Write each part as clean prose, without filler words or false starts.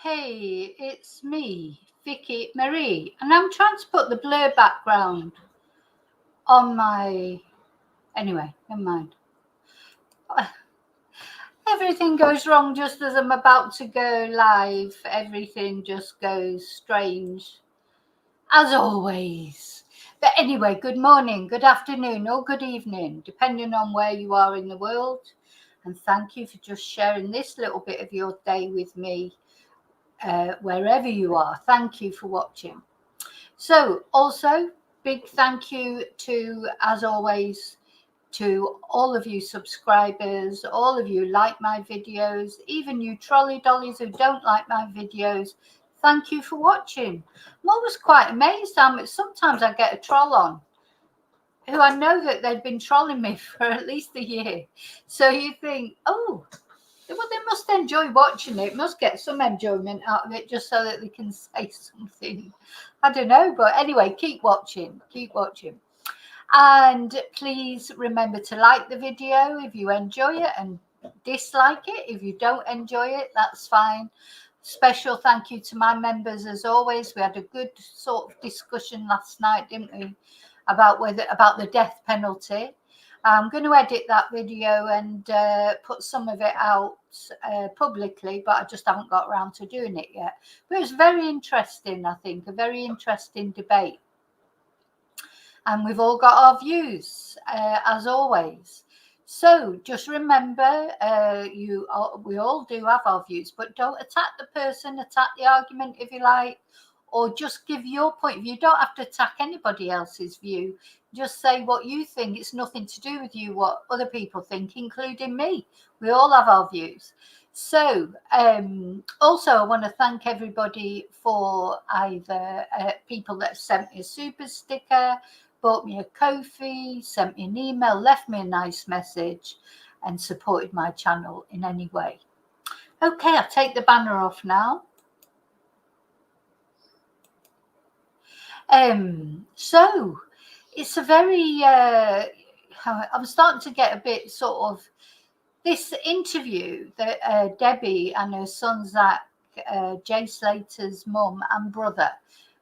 Hey, it's me, Vicki Marie, and I'm trying to put the blur background on my... Anyway, never mind. Everything goes wrong just as I'm about to go live. Everything just goes strange, as always. But anyway, good morning, good afternoon, or good evening, depending on where you are in the world. And thank you for just sharing this little bit of your day with me. Wherever you are, thank you for watching. So also big thank you to, as always, to all of you subscribers, all of you like my videos, even you trolley dollies who don't like my videos. Thank you for watching. I'm always quite amazed how much sometimes I get a troll on who I know that they've been trolling me for at least a year. So you think, oh, well, they must enjoy watching it, must get some enjoyment out of it just so that they can say something. I don't know, but anyway, keep watching. And please remember to like the video if you enjoy it and dislike it. If you don't enjoy it, that's fine. Special thank you to my members as always. We had a good sort of discussion last night, didn't we, about the death penalty. I'm going to edit that video and put some of it out publicly, but I just haven't got around to doing it yet. But it's very interesting, I think, a very interesting debate. And we've all got our views, as always. So just remember, we all do have our views, but don't attack the person, attack the argument if you like, or just give your point of view. You don't have to attack anybody else's view. Just say what you think. It's nothing to do with you, what other people think, including me. We all have our views. So also, I want to thank everybody for either people that have sent me a super sticker, bought me a Ko-fi, sent me an email, left me a nice message, and supported my channel in any way. Okay, I'll take the banner off now. So it's a very I'm starting to get a bit sort of this interview that Debbie and her son Zach, Jay Slater's mum and brother,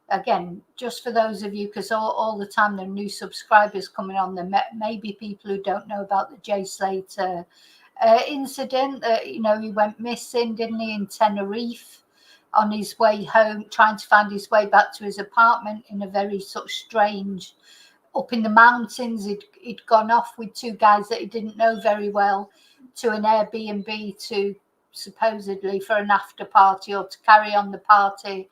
again, just for those of you, because all the time there are new subscribers coming on, there may be people who don't know about the Jay Slater incident. He went missing, didn't he, in Tenerife, on his way home, trying to find his way back to his apartment in a very sort of strange, up in the mountains. He'd gone off with two guys that he didn't know very well to an Airbnb to supposedly for an after party or to carry on the party.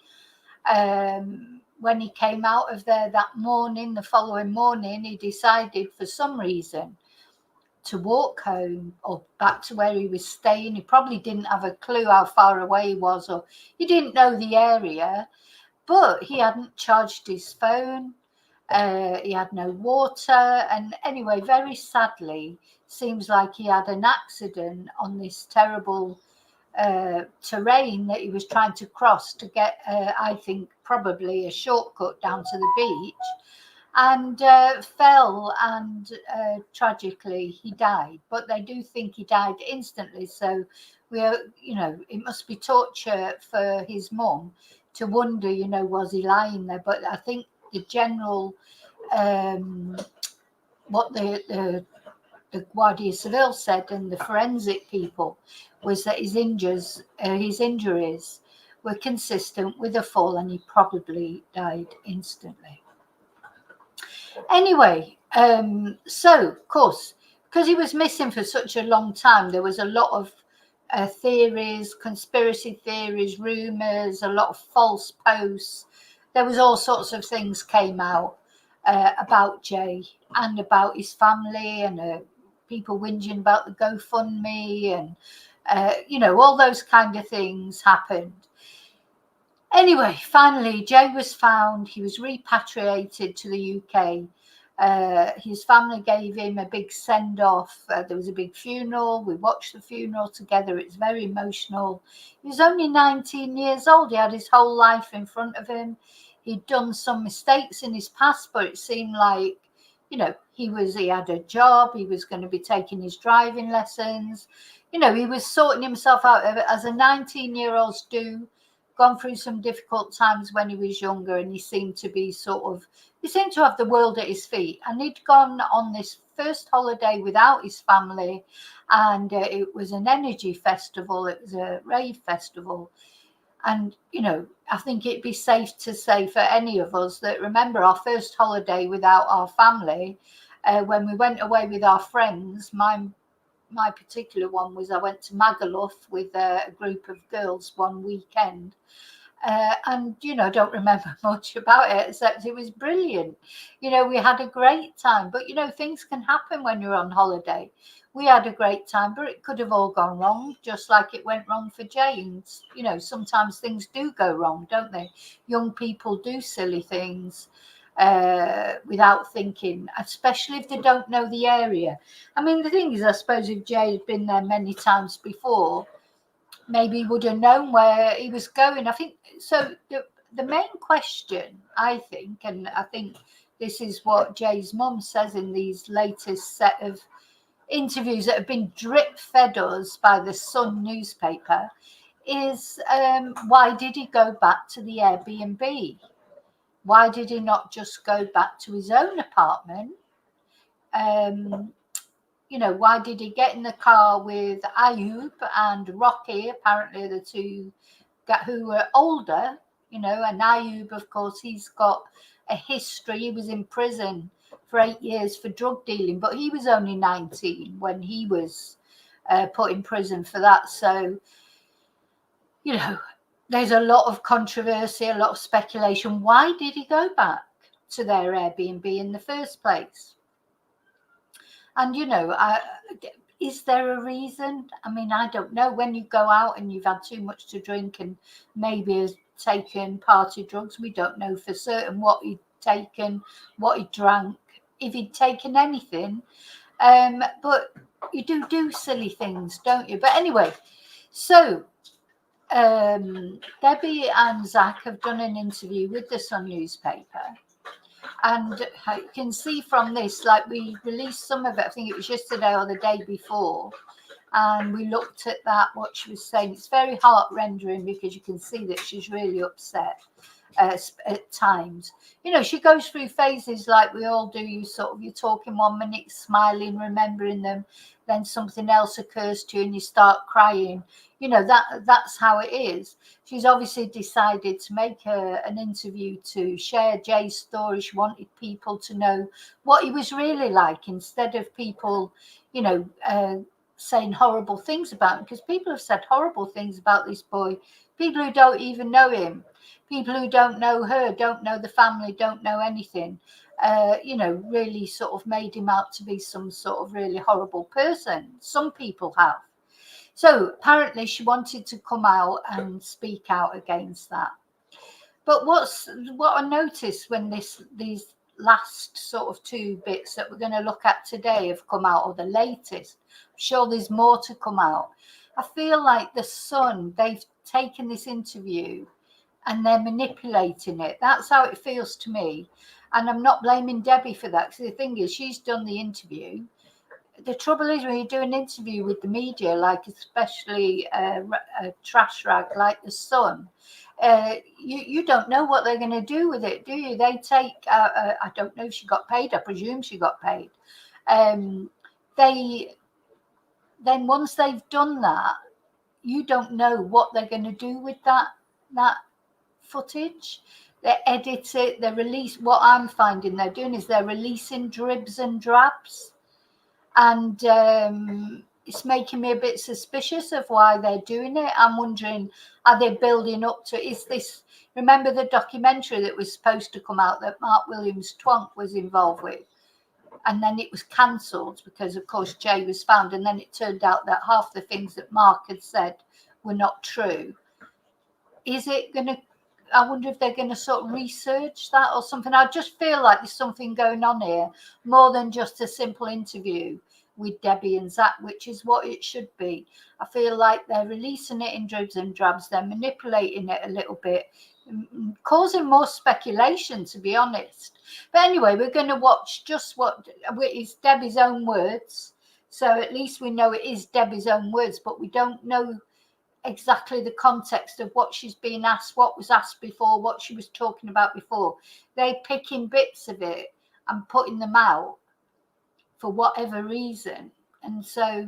When he came out of there that morning, the following morning, he decided for some reason to walk home or back to where he was staying. He probably didn't have a clue how far away he was, or he didn't know the area, but he hadn't charged his phone. He had no water. And anyway, very sadly, seems like he had an accident on this terrible terrain that he was trying to cross to get, I think, probably a shortcut down to the beach, and fell, and tragically he died. But they do think he died instantly, so it must be torture for his mum to wonder, was he lying there? But I think the general what the Guardia Civil said, and the forensic people, was that his injuries were consistent with a fall, and he probably died instantly. Anyway, so of course, because he was missing for such a long time, there was a lot of theories, conspiracy theories, rumors, a lot of false posts. There was all sorts of things came out about Jay and about his family, and people whinging about the GoFundMe, and all those kind of things happened. Anyway, finally, Jay was found. He was repatriated to the UK. His family gave him a big send-off. There was a big funeral. We watched the funeral together. It's very emotional. He was only 19 years old. He had his whole life in front of him. He'd done some mistakes in his past, but it seemed like, he had a job. He was going to be taking his driving lessons. He was sorting himself out as a 19-year-olds do. Gone through some difficult times when he was younger, and he seemed to have the world at his feet. And he'd gone on this first holiday without his family, and it was an energy festival. It was a rave festival. And, I think it'd be safe to say for any of us that remember our first holiday without our family, when we went away with our friends. My particular one was I went to Magaluf with a group of girls one weekend. And, don't remember much about it, except it was brilliant. We had a great time. But, things can happen when you're on holiday. We had a great time, but it could have all gone wrong, just like it went wrong for James. Sometimes things do go wrong, don't they? Young people do silly things without thinking, especially if they don't know the area. I mean, the thing is, I suppose if Jay had been there many times before, maybe he would have known where he was going. I think so. The main question, I think, and I think this is what Jay's mum says in these latest set of interviews that have been drip fed us by the Sun newspaper, is why did he go back to the Airbnb? Why did he not just go back to his own apartment? Why did he get in the car with Ayub and Rocky, apparently the two who were older, and Ayub, of course, he's got a history. He was in prison for 8 years for drug dealing, but he was only 19 when he was put in prison for that. So, there's a lot of controversy, a lot of speculation. Why did he go back to their Airbnb in the first place? And, is there a reason? I mean, I don't know. When you go out and you've had too much to drink and maybe has taken party drugs, we don't know for certain what he'd taken, what he drank, if he'd taken anything. But you do silly things, don't you? But anyway, so Debbie and Zach have done an interview with the Sun newspaper. And you can see from this, like, we released some of it, I think it was yesterday or the day before, and we looked at that, what she was saying. It's very heart-rendering because you can see that she's really upset at times. She goes through phases like we all do. You're talking 1 minute, smiling, remembering them, then something else occurs to you and you start crying. That's how it is. She's obviously decided to make an interview to share Jay's story. She wanted people to know what he was really like, instead of people, saying horrible things about him, because people have said horrible things about this boy. People who don't even know him, people who don't know her, don't know the family, don't know anything. you know, really sort of made him out to be some sort of really horrible person. Some people have. So apparently she wanted to come out and speak out against that. But what I noticed when these last sort of two bits that we're going to look at today have come out, or the latest, I'm sure there's more to come out. I feel like the Sun, they've taken this interview and they're manipulating it. That's how it feels to me. And I'm not blaming Debbie for that, because the thing is, she's done the interview. The trouble is, when you do an interview with the media, like especially a trash rag like the Sun, you don't know what they're going to do with it, do you? They take, I don't know if she got paid. I presume she got paid. Then once they've done that, you don't know what they're going to do with that footage. They edit it, they release. What I'm finding they're doing is they're releasing dribs and drabs, and it's making me a bit suspicious of why they're doing it. I'm wondering, are they building up to, is this, remember the documentary that was supposed to come out that Mark Williams Twonk was involved with, and then it was cancelled because of course Jay was found, and then it turned out that half the things that Mark had said were not true. Is it going to, I wonder if they're going to sort of research that or something. I just feel like there's something going on here, more than just a simple interview with Debbie and Zach, which is what it should be. I feel like they're releasing it in dribs and drabs. They're manipulating it a little bit, causing more speculation, to be honest. But anyway, we're going to watch just what is Debbie's own words. So at least we know it is Debbie's own words, but we don't know exactly the context of what she's been asked, what was asked before, what she was talking about before. They're picking bits of it and putting them out for whatever reason. And so,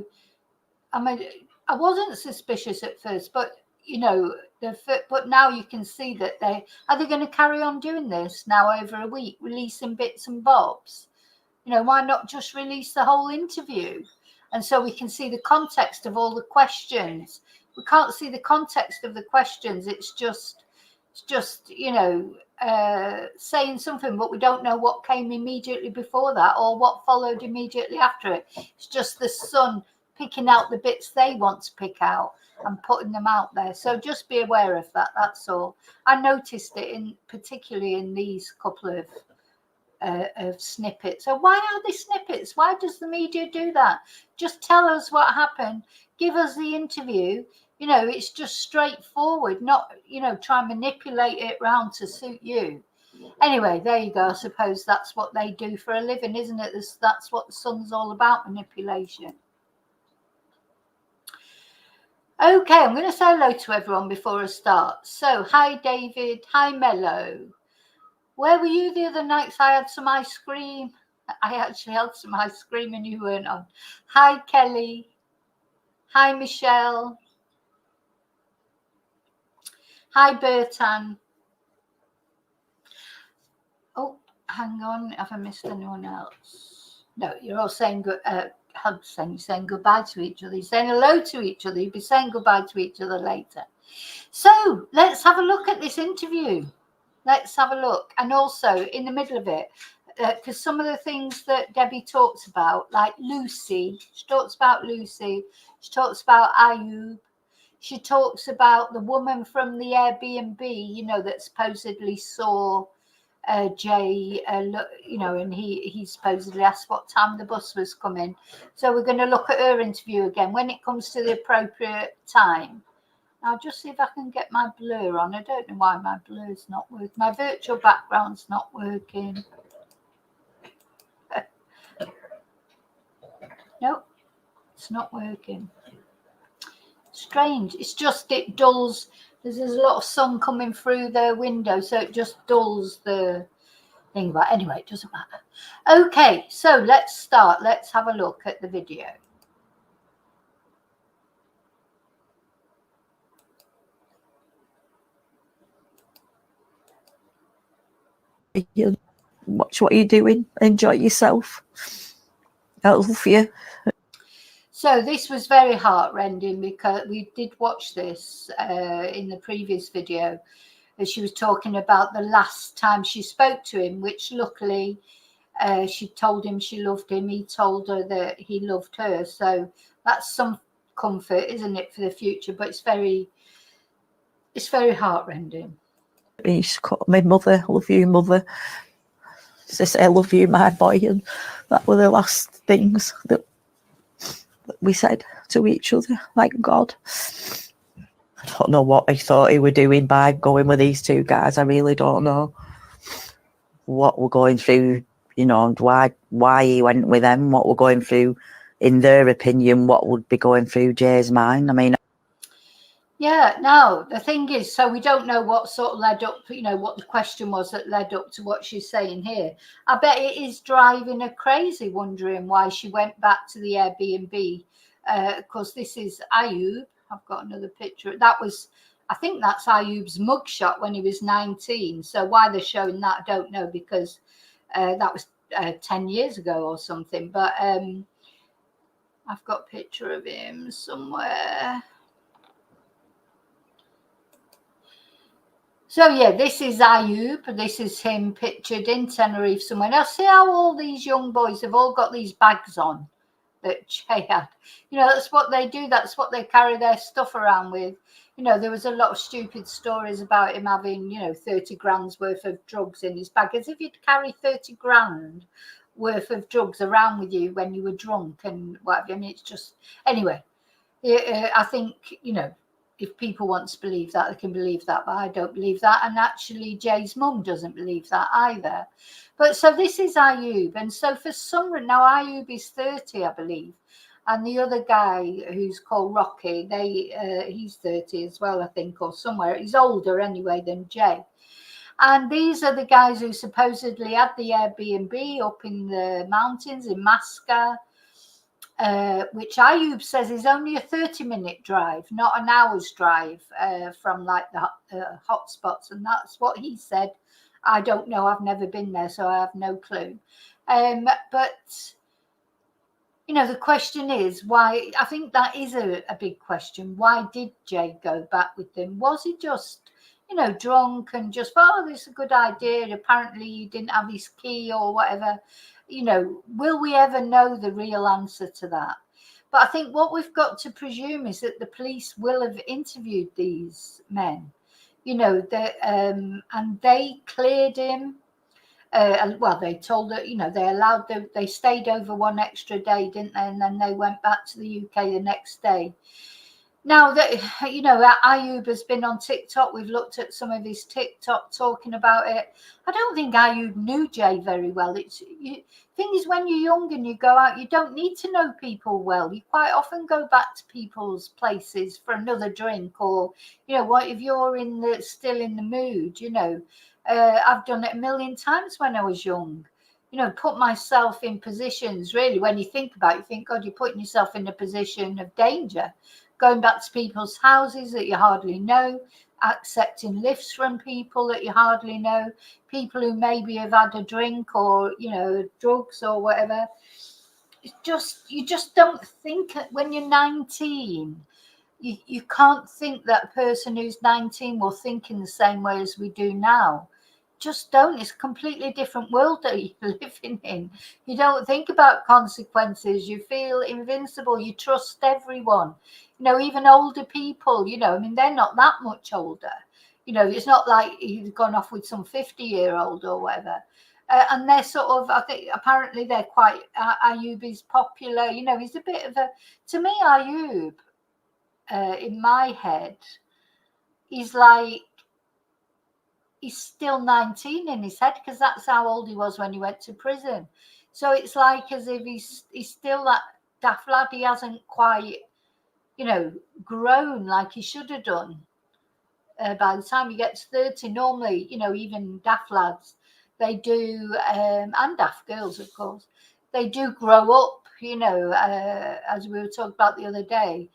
I mean, I wasn't suspicious at first, but you know, but now you can see that they're going to carry on doing this now over a week, releasing bits and bobs. You know, why not just release the whole interview? And so we can see the context of all the questions. We can't see the context of the questions. It's just, you know, saying something, but we don't know what came immediately before that or what followed immediately after it. It's just the Sun picking out the bits they want to pick out and putting them out there. So just be aware of that. That's all. I noticed it particularly in these couple of snippets. So why are they snippets? Why does the media do that? Just tell us what happened. Give us the interview. You know, it's just straightforward, not, you know, try and manipulate it round to suit you. Anyway, there you go. I suppose that's what they do for a living, isn't it? That's what the Sun's all about, manipulation. Okay, I'm going to say hello to everyone before I start. So, hi, David. Hi, Mello. Where were you the other night? I had some ice cream. I actually had some ice cream and you weren't on. Hi, Kelly. Hi, Michelle. Hi, Bertan. Oh, hang on. Have I missed anyone else? No, you're all saying good. You're saying goodbye to each other. You're saying hello to each other. You'll be saying goodbye to each other later. So let's have a look at this interview. Let's have a look. And also in the middle of it, because some of the things that Debbie talks about, like Lucy, she talks about Lucy. She talks about Ayub. She talks about the woman from the Airbnb, you know, that supposedly saw Jay, you know, and he supposedly asked what time the bus was coming. So we're going to look at her interview again when it comes to the appropriate time. I'll just see if I can get my blur on. I don't know why my blur's not working. My virtual background's not working. Nope, it's not working. Strange. It's just, it dulls. There's a lot of sun coming through the window, so it just dulls the thing. But anyway, it doesn't matter. Okay, so let's start. Let's have a look at the video. You watch what you're doing, enjoy yourself. I love you. So this was very heartrending because we did watch this in the previous video, she was talking about the last time she spoke to him, which luckily she told him she loved him. He told her that he loved her. So that's some comfort, isn't it, for the future? But it's very heartrending. He's called me mother, love you, mother. To say, I love you, my boy. And that were the last things that we said to each other. Thank God. I don't know what he thought he were doing by going with these two guys. I really don't know what we're going through, you know, and why he went with them, what we're going through, in their opinion, what would be going through Jay's mind. I mean, yeah, no, the thing is, so we don't know what sort of led up, you know, what the question was that led up to what she's saying here. I bet it is driving her crazy, wondering why she went back to the Airbnb. Of course, this is Ayub. I've got another picture. That was, I think that's Ayub's mugshot when he was 19. So why they're showing that, I don't know, because that was 10 years ago or something. But I've got a picture of him somewhere. So yeah, this is Ayub. This is him pictured in Tenerife somewhere. Now see how all these young boys have all got these bags on that Jay had. You know, that's what they do. That's what they carry their stuff around with. You know, there was a lot of stupid stories about him having, you know, 30 grand's worth of drugs in his bag. As if you'd carry 30 grand worth of drugs around with you when you were drunk and whatever. I mean, it's just, anyway, I think, you know, if people want to believe that, they can believe that, but I don't believe that. And actually, Jay's mum doesn't believe that either. But so this is Ayub. And so for some reason, now Ayub is 30, I believe. And the other guy who's called Rocky, he's 30 as well, I think, or somewhere. He's older anyway than Jay. And these are the guys who supposedly had the Airbnb up in the mountains in Masca. Which Ayub says is only a 30-minute drive, not an hour's drive from like the hot spots. And that's what he said. I don't know. I've never been there, so I have no clue. But, you know, the question is why, I think that is a big question. Why did Jay go back with them? Was he just, you know, drunk and just, oh, this is a good idea. Apparently he didn't have his key or whatever. You know, will we ever know the real answer to that? But I think what we've got to presume is that the police will have interviewed these men, you know, and they cleared him. Well, they told that, you know, they stayed over one extra day, didn't they? And then they went back to the UK the next day. Now that, you know, Ayub has been on TikTok, we've looked at some of his TikTok talking about it. I don't think Ayub knew Jay very well. Thing is, when you're young and you go out, you don't need to know people well. You quite often go back to people's places for another drink, or, you know, what if you're still in the mood, you know. I've done it a million times when I was young. You know, put myself in positions, really, when you think about it, you think, God, you're putting yourself in a position of danger. Going back to people's houses that you hardly know, accepting lifts from people that you hardly know, people who maybe have had a drink or, you know, drugs or whatever. It's just, you just don't think when you're 19. You can't think that a person who's 19 will think in the same way as we do now. Just don't. It's a completely different world that you're living in. You don't think about consequences. You feel invincible. You trust everyone. You know, even older people, you know, I mean, they're not that much older. You know, it's not like he's gone off with some 50-year-old or whatever. And they're sort of, I think, apparently they're quite, Ayub is popular. You know, he's a bit of to me, Ayub, in my head, he's still 19 in his head, because that's how old he was when he went to prison. So it's like as if he's still that daft lad. He hasn't quite, you know, grown like he should have done. By the time he gets 30, normally, you know, even daft lads, they do, and daft girls, of course, they do grow up, you know, as we were talking about the other day.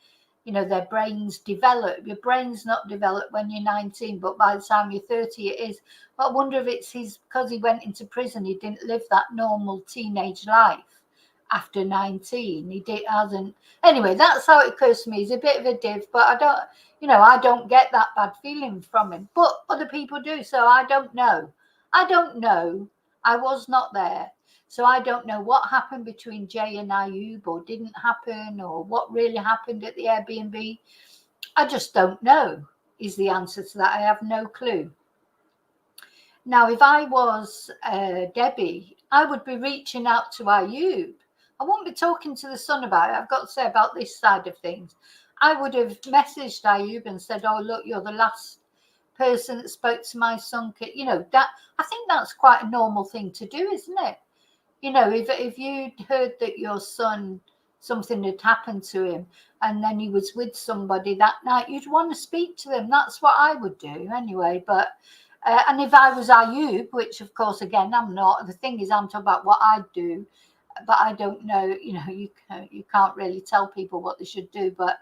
You know, their brains develop. Your brain's not developed when you're 19, but by the time you're 30, it is. But I wonder if it's because he went into prison, he didn't live that normal teenage life. after 19. He hasn't. Anyway, that's how it occurs to me. He's a bit of a div, but I don't get that bad feeling from him. But other people do, so I don't know. I was not there. So I don't know what happened between Jay and Ayub, or didn't happen, or what really happened at the Airbnb. I just don't know is the answer to that. I have no clue. Now, if I was Debbie, I would be reaching out to Ayub. I won't be talking to the son about it. I've got to say about this side of things. I would have messaged Ayub and said, oh, look, you're the last person that spoke to my son. That I think that's quite a normal thing to do, isn't it? If you'd heard that your son, something had happened to him, and then he was with somebody that night, you'd want to speak to them. That's what I would do anyway. But and if I was Ayub, which of course again I'm not, the thing is I'm talking about what I'd do, but I don't know. You can't really tell people what they should do. But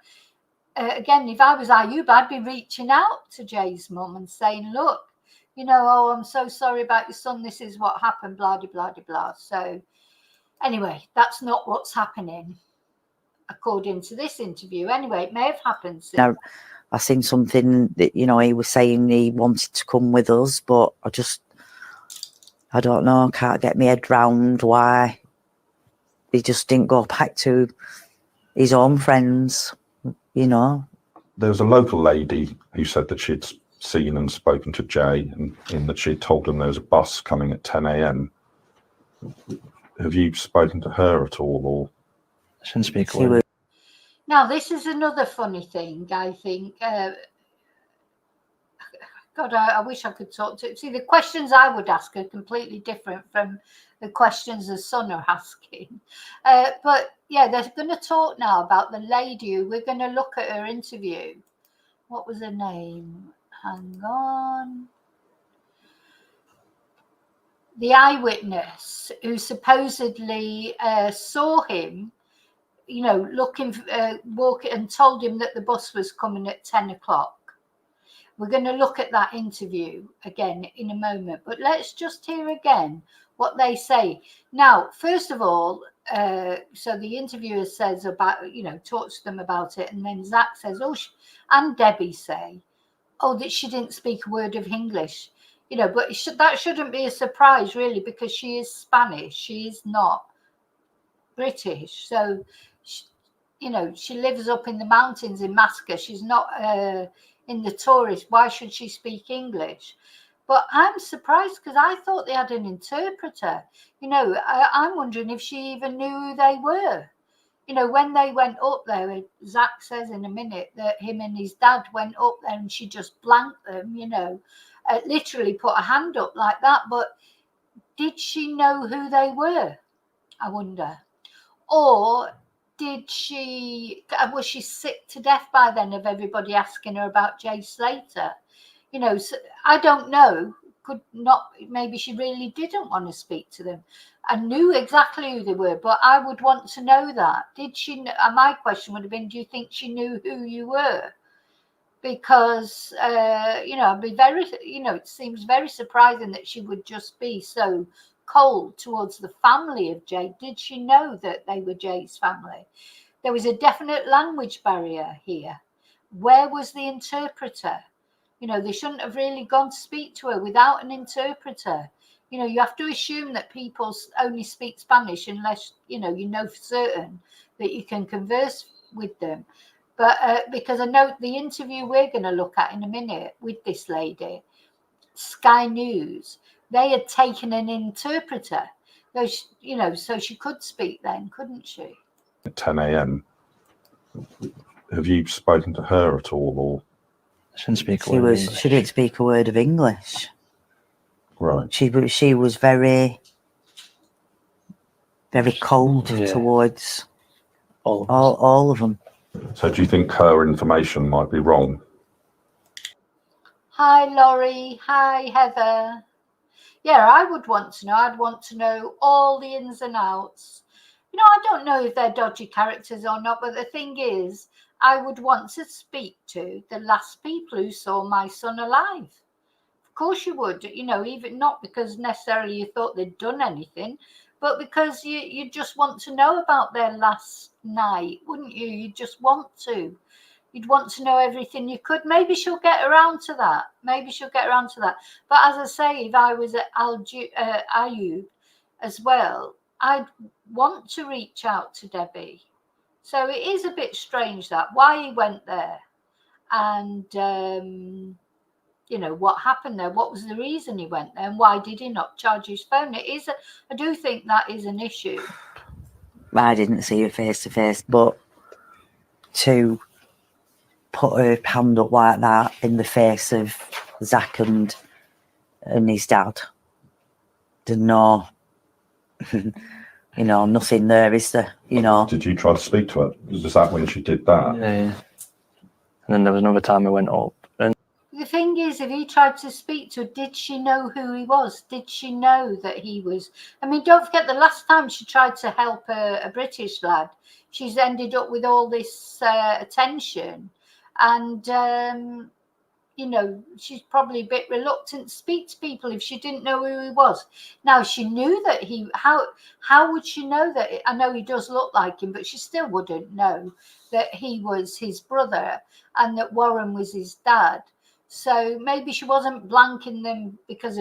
again, if I was Ayub, I'd be reaching out to Jay's mum and saying, look, oh, I'm so sorry about your son. This is what happened, blah, blah, blah, blah. So anyway, that's not what's happening, according to this interview. Anyway, it may have happened since. Now, I seen something that, he was saying he wanted to come with us, but I don't know, I can't get my head round why he just didn't go back to his own friends, There was a local lady who said that she'd seen and spoken to Jay, and that she'd told him there was a bus coming at 10 a.m. Have you spoken to her at all? Or shouldn't speak a word. Now, this is another funny thing, I think. God, I wish I could talk to. See, the questions I would ask are completely different from the questions the son are asking. But yeah, they're going to talk now about the lady who we're going to look at her interview. What was her name? Hang on. The eyewitness who supposedly saw him, walking, and told him that the bus was coming at 10 o'clock. We're going to look at that interview again in a moment, but let's just hear again what they say. Now, first of all, so the interviewer says about, talks to them about it, and then Zach says, and Debbie say, that she didn't speak a word of English, but that shouldn't be a surprise, really, because she is Spanish. She is not British. So, she lives up in the mountains in Masca. She's not in the tourist. Why should she speak English? But I'm surprised because I thought they had an interpreter. I'm wondering if she even knew who they were. When they went up there, Zach says in a minute that him and his dad went up there and she just blanked them, literally put a hand up like that. But did she know who they were? I wonder. Or was she sick to death by then of everybody asking her about Jay Slater? So I don't know. Could not, maybe she really didn't want to speak to them and knew exactly who they were, but I would want to know that. Did she know? My question would have been, do you think she knew who you were? Because, I'd be very, it seems very surprising that she would just be so cold towards the family of Jay. Did she know that they were Jay's family? There was a definite language barrier here. Where was the interpreter? They shouldn't have really gone to speak to her without an interpreter. You have to assume that people only speak Spanish unless, you know for certain that you can converse with them. But because I know the interview we're going to look at in a minute with this lady, Sky News, they had taken an interpreter, so she could speak then, couldn't she? At 10 a.m. Have you spoken to her at all? Or shouldn't speak a word of English. She didn't speak a word of English. Right. She was very, very cold towards all of them. So do you think her information might be wrong? Hi, Laurie. Hi, Heather. Yeah, I would want to know. I'd want to know all the ins and outs. I don't know if they're dodgy characters or not, but the thing is, I would want to speak to the last people who saw my son alive. Of course you would, even not because necessarily you thought they'd done anything, but because you just want to know about their last night, wouldn't you? You just want to. You'd want to know everything you could. Maybe she'll get around to that. Maybe she'll get around to that. But as I say, if I was at Ayub as well, I'd want to reach out to Debbie. So it is a bit strange that why he went there, and what happened there. What was the reason he went there, and why did he not charge his phone? I do think that is an issue. I didn't see her face to face, but to put her hand up like that in the face of Zach and his dad, there's no, nothing there, is there? Did you try to speak to her? Was that when she did that? Yeah. And then there was another time I went up. And the thing is, if he tried to speak to her, did she know who he was? Did she know that he was? I mean, don't forget the last time she tried to help a British lad, she's ended up with all this attention. And, she's probably a bit reluctant to speak to people if she didn't know who he was. Now, she knew that how would she know that? I know he does look like him, but she still wouldn't know that he was his brother and that Warren was his dad. So maybe she wasn't blanking them because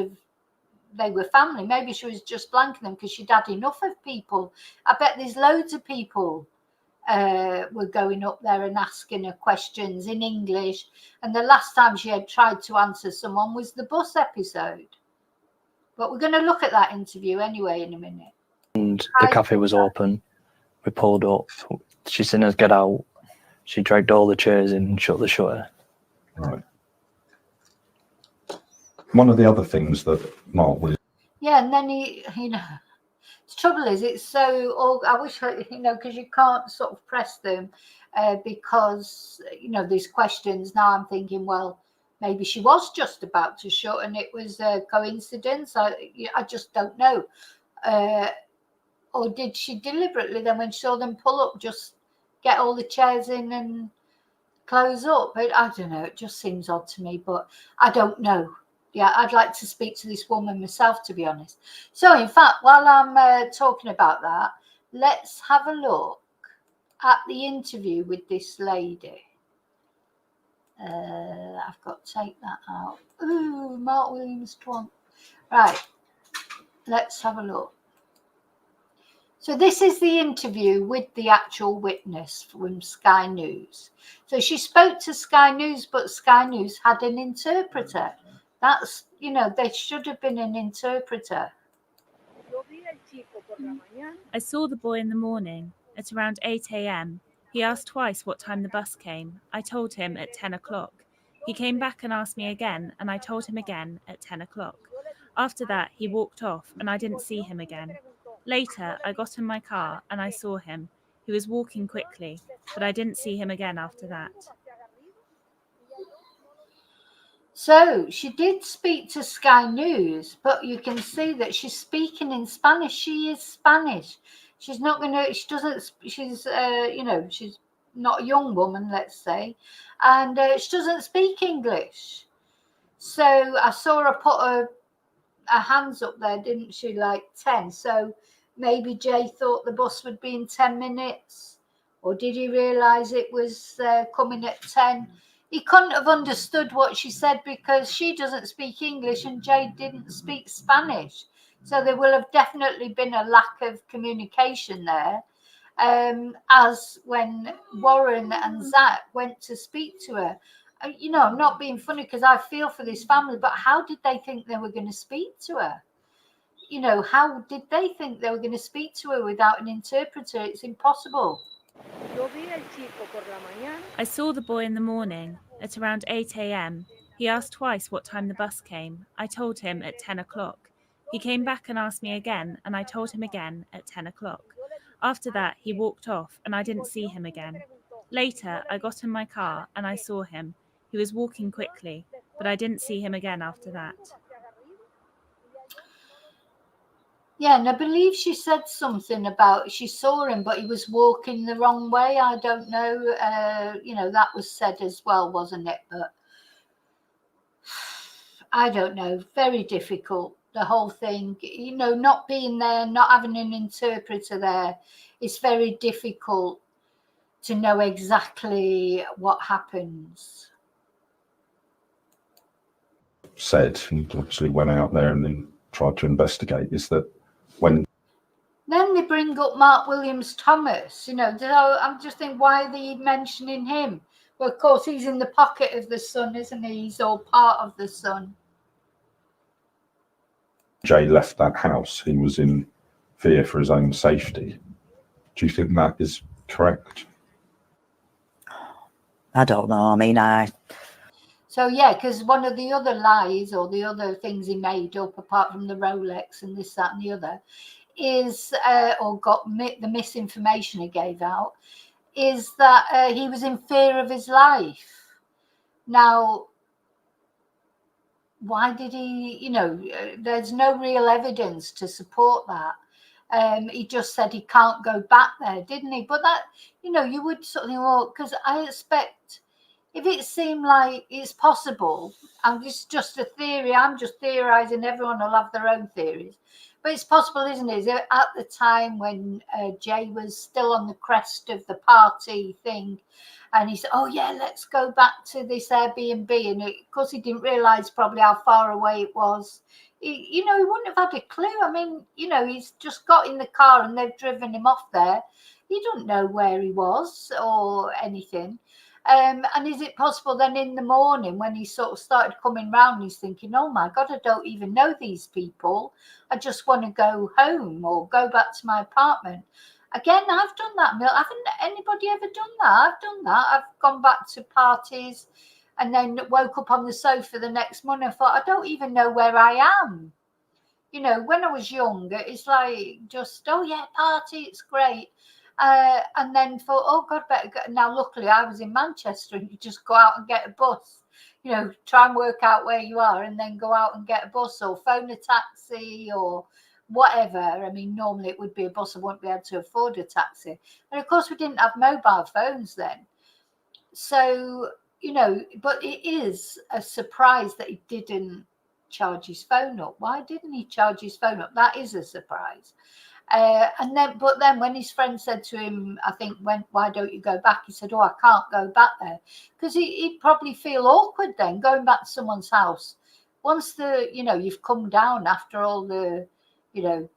they were family. Maybe she was just blanking them because she'd had enough of people. I bet there's loads of people were going up there and asking her questions in English. And the last time she had tried to answer someone was the bus episode. But we're going to look at that interview anyway in a minute. And the cafe was open. We pulled up. She's seen us get out. She dragged all the chairs in and shut the shutter. Right. One of the other things that Mark was... Yeah, and then the trouble is, it's so. I wish because you can't sort of press them because these questions. Now I'm thinking, well, maybe she was just about to shut, and it was a coincidence. I just don't know. Or did she deliberately then, when she saw them pull up, just get all the chairs in and close up? But I don't know. It just seems odd to me. But I don't know. Yeah, I'd like to speak to this woman myself, to be honest. So, in fact, while I'm talking about that, let's have a look at the interview with this lady. I've got to take that out. Ooh, Mark Williams Trump. Right, let's have a look. So this is the interview with the actual witness from Sky News. So she spoke to Sky News, but Sky News had an interpreter. That's, there should have been an interpreter. I saw the boy in the morning at around 8 a.m. He asked twice what time the bus came. I told him at 10 o'clock. He came back and asked me again, and I told him again at 10 o'clock. After that, he walked off, and I didn't see him again. Later, I got in my car, and I saw him. He was walking quickly, but I didn't see him again after that. So she did speak to Sky News, but you can see that she's speaking in Spanish. She is Spanish. She's not going to, she doesn't, she's, she's not a young woman, let's say, and she doesn't speak English. So I saw her put her hands up there, didn't she, like 10. So maybe Jay thought the bus would be in 10 minutes, or did he realise it was coming at 10? He couldn't have understood what she said because she doesn't speak English and Jay didn't speak Spanish. So there will have definitely been a lack of communication there. As when Warren and Zach went to speak to her. I'm not being funny because I feel for this family, but how did they think they were going to speak to her? How did they think they were going to speak to her without an interpreter? It's impossible. I saw the boy in the morning at around 8 a.m. He asked twice what time the bus came. I told him at 10 o'clock. He came back and asked me again, and I told him again at 10 o'clock. After that, he walked off, and I didn't see him again. Later, I got in my car, and I saw him. He was walking quickly, but I didn't see him again after that. Yeah, and I believe she said something about she saw him, but he was walking the wrong way. I don't know. That was said as well, wasn't it? But I don't know. Very difficult. the whole thing. Not being there, not having an interpreter there, it's very difficult to know exactly what happens. Said, and obviously went out there and then tried to investigate, is that when then they bring up Mark Williams Thomas, so I'm just thinking, why are they mentioning him? Well, of course, he's in the pocket of the sun, isn't he? He's all part of the sun. Jay left that house, he was in fear for his own safety. Do you think that is correct? I don't know. I mean, So, yeah, because one of the other lies or the other things he made up, apart from the Rolex and this, that, and the other, is, the misinformation he gave out, is that he was in fear of his life. Now, why did he, there's no real evidence to support that. He just said he can't go back there, didn't he? But that, you would sort of think, well, because I expect, if it seemed like it's possible, and it's just a theory, I'm just theorizing, everyone will have their own theories, but it's possible, isn't it? At the time when Jay was still on the crest of the party thing, and he said, oh yeah, let's go back to this Airbnb, and of course he didn't realize probably how far away it was. He wouldn't have had a clue. I mean, he's just got in the car and they've driven him off there. He doesn't know where he was or anything. And is it possible then in the morning when he sort of started coming round, he's thinking, oh my God, I don't even know these people. I just want to go home or go back to my apartment. Again, I've done that. Haven't anybody ever done that? I've done that. I've gone back to parties and then woke up on the sofa the next morning and thought, I don't even know where I am. When I was young, it's like just, oh yeah, party, it's great. And then thought, oh God, better go. Now, luckily, I was in Manchester and you just go out and get a bus. Try and work out where you are and then go out and get a bus or phone a taxi or whatever. I mean, normally it would be a bus. I wouldn't be able to afford a taxi. And of course, we didn't have mobile phones then. So, but it is a surprise that he didn't charge his phone up. Why didn't he charge his phone up? That is a surprise. But then when his friend said to him, I think, why don't you go back? He said, oh, I can't go back there. Because he'd probably feel awkward then going back to someone's house. Once you've come down after all the, the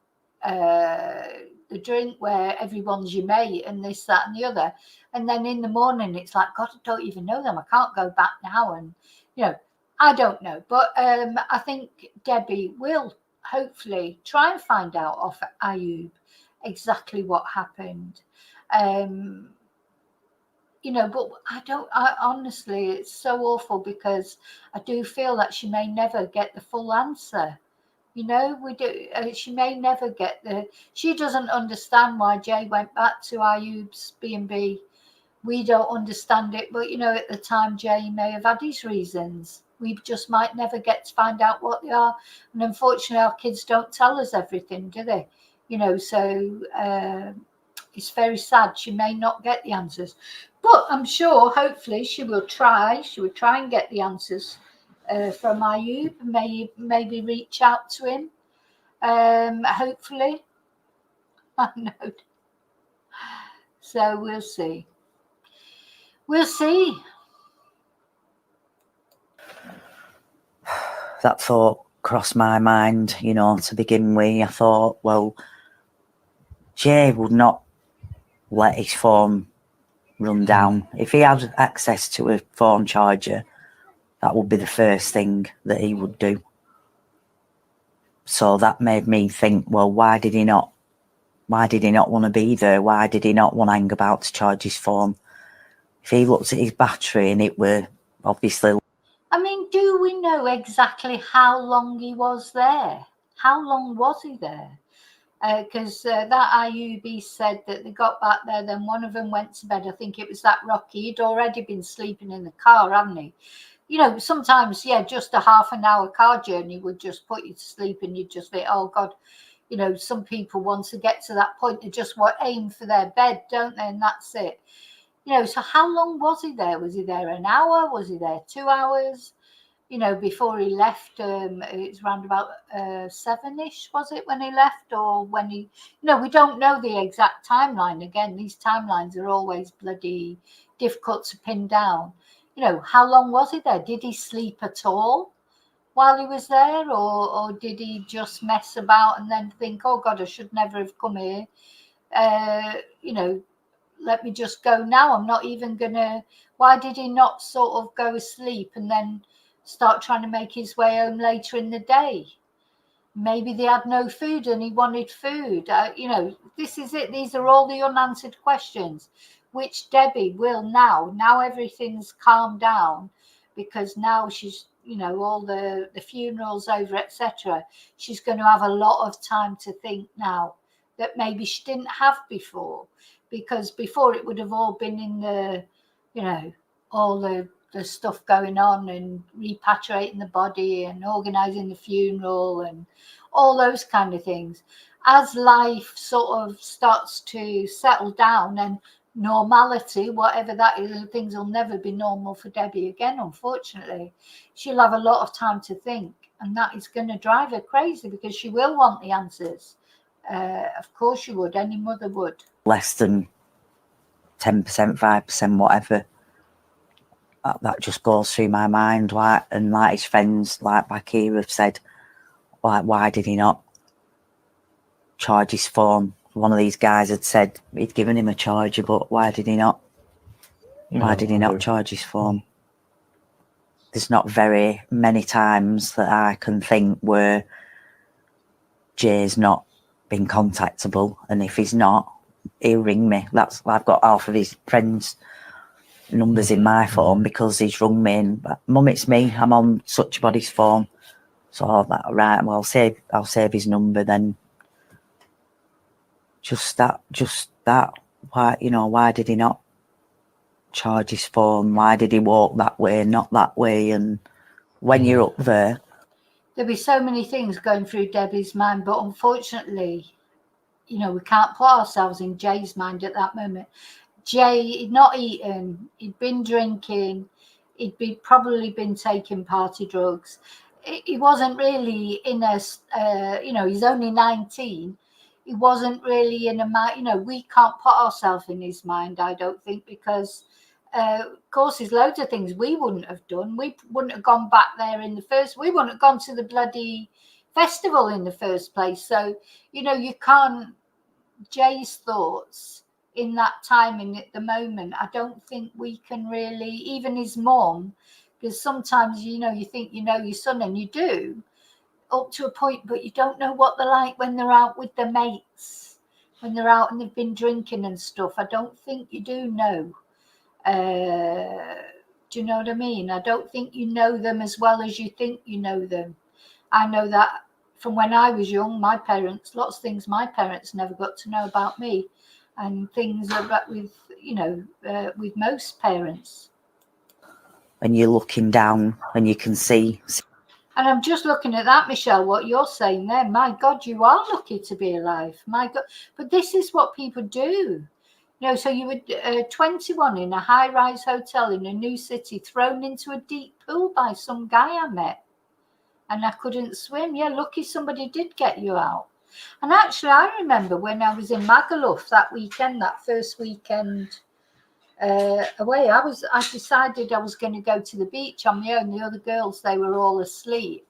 drink where everyone's your mate and this, that, and the other. And then in the morning, it's like, God, I don't even know them. I can't go back now. And, I don't know. But I think Debbie will hopefully try and find out off Ayub exactly what happened. But I honestly, it's so awful because I do feel that she may never get the full answer. She may never get she doesn't understand why Jay went back to Ayub's B&B. We don't understand it, but at the time Jay may have had his reasons. We just might never get to find out what they are. And unfortunately, our kids don't tell us everything, do they? So it's very sad. She may not get the answers. But I'm sure, hopefully, she will try. She will try and get the answers from Ayub. Maybe reach out to him. Hopefully. I know. So we'll see. We'll see. That thought crossed my mind, to begin with. I thought, well, Jay would not let his phone run down. If he had access to a phone charger, that would be the first thing that he would do. So that made me think, well, why did he not want to be there? Why did he not want to hang about to charge his phone? If he looked at his battery and it were obviously... I mean, do we know exactly how long he was there? How long was he there? Because that Ayub said that they got back there, then one of them went to bed. I think it was that Rocky. He'd already been sleeping in the car, hadn't he? Sometimes, just a half an hour car journey would just put you to sleep and you'd just think, oh, God, some people, once they get to that point, they just aim for their bed, don't they? And that's it. So how long was he there? Was he there an hour? Was he there 2 hours? you know, before he left, it's around about 7-ish, was it, when he left, or when he, you know, we don't know the exact timeline. Again, these timelines are always bloody difficult to pin down. You know, how long was he there? Did he sleep at all while he was there, or did he just mess about and then think, oh God, I should never have come here? You know, let me just go now. I'm not even gonna. Why did he not sort of go asleep and then start trying to make his way home later in the day? Maybe they had no food and he wanted food. You know, this is it. These are all the unanswered questions, which Debbie will now everything's calmed down, because now she's, you know, all the funerals over, etc. She's going to have a lot of time to think now that maybe she didn't have before, because before it would have all been in the, you know, all the stuff going on and repatriating the body and organising the funeral and all those kind of things. As life sort of starts to settle down and normality, whatever that is, things will never be normal for Debbie again, unfortunately. She'll have a lot of time to think, and that is going to drive her crazy, because she will want the answers. Of course she would, any mother would. Less than 10%, 5%, whatever. That just goes through my mind, like, and like his friends, like back here, have said, like, why did he not charge his phone? One of these guys had said he'd given him a charger, but why did he not? Why did he not charge his phone? There's not very many times that I can think where Jay's not been contactable, and if he's not, he'll ring me. I've got half of his friends' numbers in my phone because he's rung me and, Mum, it's me, I'm on such a body's phone. So right, well, I'll save his number then. Just that. Why, you know, why did he not charge his phone? Why did he walk that way, not that way? And when you're up there, there'll be so many things going through Debbie's mind, but unfortunately, you know, we can't put ourselves in Jay's mind at that moment. Jay, he'd not eaten, he'd been drinking, he'd probably been taking party drugs. He wasn't really in a, you know, he's only 19. He wasn't really in a mind, you know, we can't put ourselves in his mind, I don't think, because, of course, there's loads of things we wouldn't have done. We wouldn't have gone back there we wouldn't have gone to the bloody festival in the first place. So, you know, you can't, Jay's thoughts in that timing at the moment, I don't think we can really, even his mum, because sometimes, you know, you think you know your son, and you do up to a point, but you don't know what they're like when they're out with their mates, when they're out and they've been drinking and stuff. I don't think you do know. Do you know what I mean? I don't think you know them as well as you think you know them. I know that from when I was young, my parents, lots of things my parents never got to know about me, and things about with, you know, with most parents. when you're looking down and you can see. And I'm just looking at that, Michelle, what you're saying there. My God, you are lucky to be alive. My God. But this is what people do. You know, so you were 21 in a high-rise hotel in a new city, thrown into a deep pool by some guy I met. And I couldn't swim. Yeah, lucky somebody did get you out. And actually, I remember when I was in Magaluf that weekend, that first weekend away, I decided I was going to go to the beach on my own. The other girls, they were all asleep.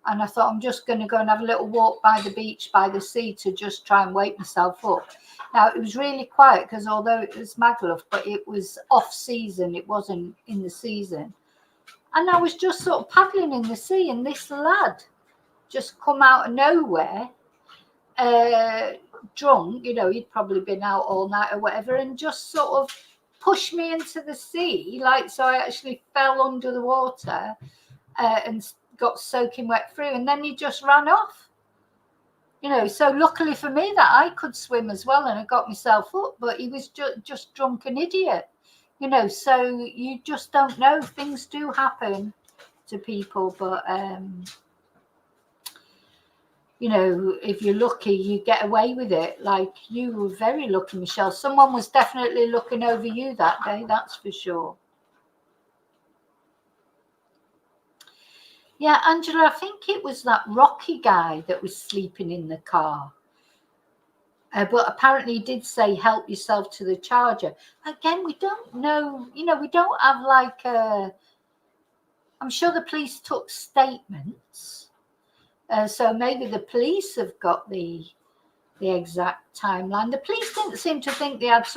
And I thought, I'm just going to go and have a little walk by the beach, by the sea, to just try and wake myself up. Now, it was really quiet because although it was Magaluf, but it was off season. It wasn't in the season. And I was just sort of paddling in the sea, and this lad just come out of nowhere, drunk, you know, he'd probably been out all night or whatever, and just sort of pushed me into the sea, like, so I actually fell under the water and got soaking wet through, and then he just ran off. You know, so luckily for me that I could swim as well, and I got myself up, but he was just drunk and idiot. You know, so you just don't know. Things do happen to people, but you know, if you're lucky, you get away with it. Like, you were very lucky, Michelle. Someone was definitely looking over you that day, that's for sure. Yeah, Angela, I think it was that Rocky guy that was sleeping in the car. But apparently he did say, help yourself to the charger. Again, we don't know, you know, we don't have like I'm sure the police took statements. So maybe the police have got the exact timeline. The police didn't seem to think they had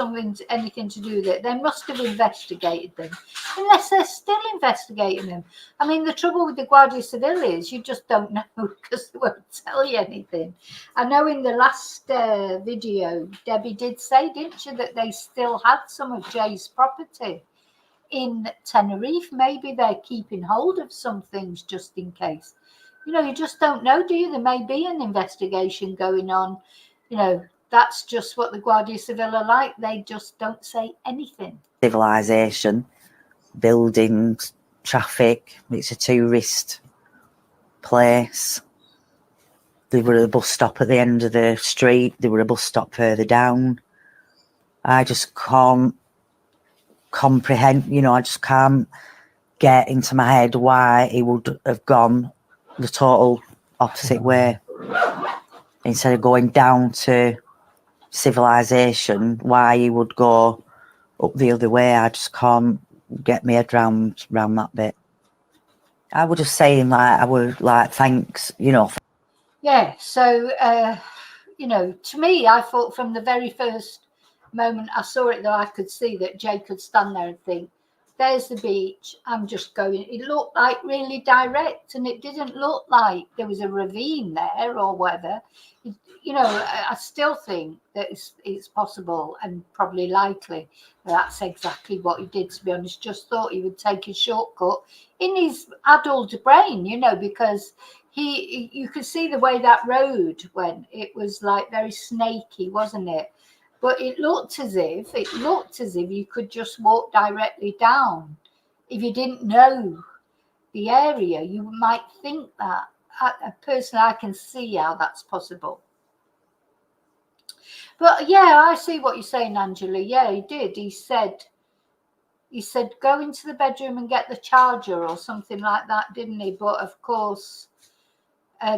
anything to do with it. They must have investigated them, unless they're still investigating them. I mean, the trouble with the Guardia Civil is you just don't know because they won't tell you anything. I know in the last video, Debbie did say, didn't she, that they still had some of Jay's property in Tenerife. Maybe they're keeping hold of some things just in case. You know, you just don't know, do you? There may be an investigation going on. You know, that's just what the Guardia Civil are like. They just don't say anything. Civilization, buildings, traffic. It's a tourist place. There were a bus stop at the end of the street. There were a bus stop further down. I just can't comprehend, you know, I just can't get into my head why he would have gone the total opposite way. Instead of going down to civilization, why he would go up the other way. I just can't get my head round that bit. I was just saying, like, I would like, thanks, you know. Yeah, so, you know, to me, I thought from the very first moment I saw it, though, I could see that Jay could stand there and think, there's the beach, I'm just going. It looked like really direct, and it didn't look like there was a ravine there or whatever. You know, I still think that it's possible and probably likely that's exactly what he did, to be honest. Just thought he would take a shortcut in his adult brain, you know, because you could see the way that road went. It was like very snaky, wasn't it? But it looked as if you could just walk directly down. If you didn't know the area, you might think that. Personally, I can see how that's possible. But yeah, I see what you're saying, Angela. Yeah, he did. He said, go into the bedroom and get the charger or something like that, didn't he? But of course,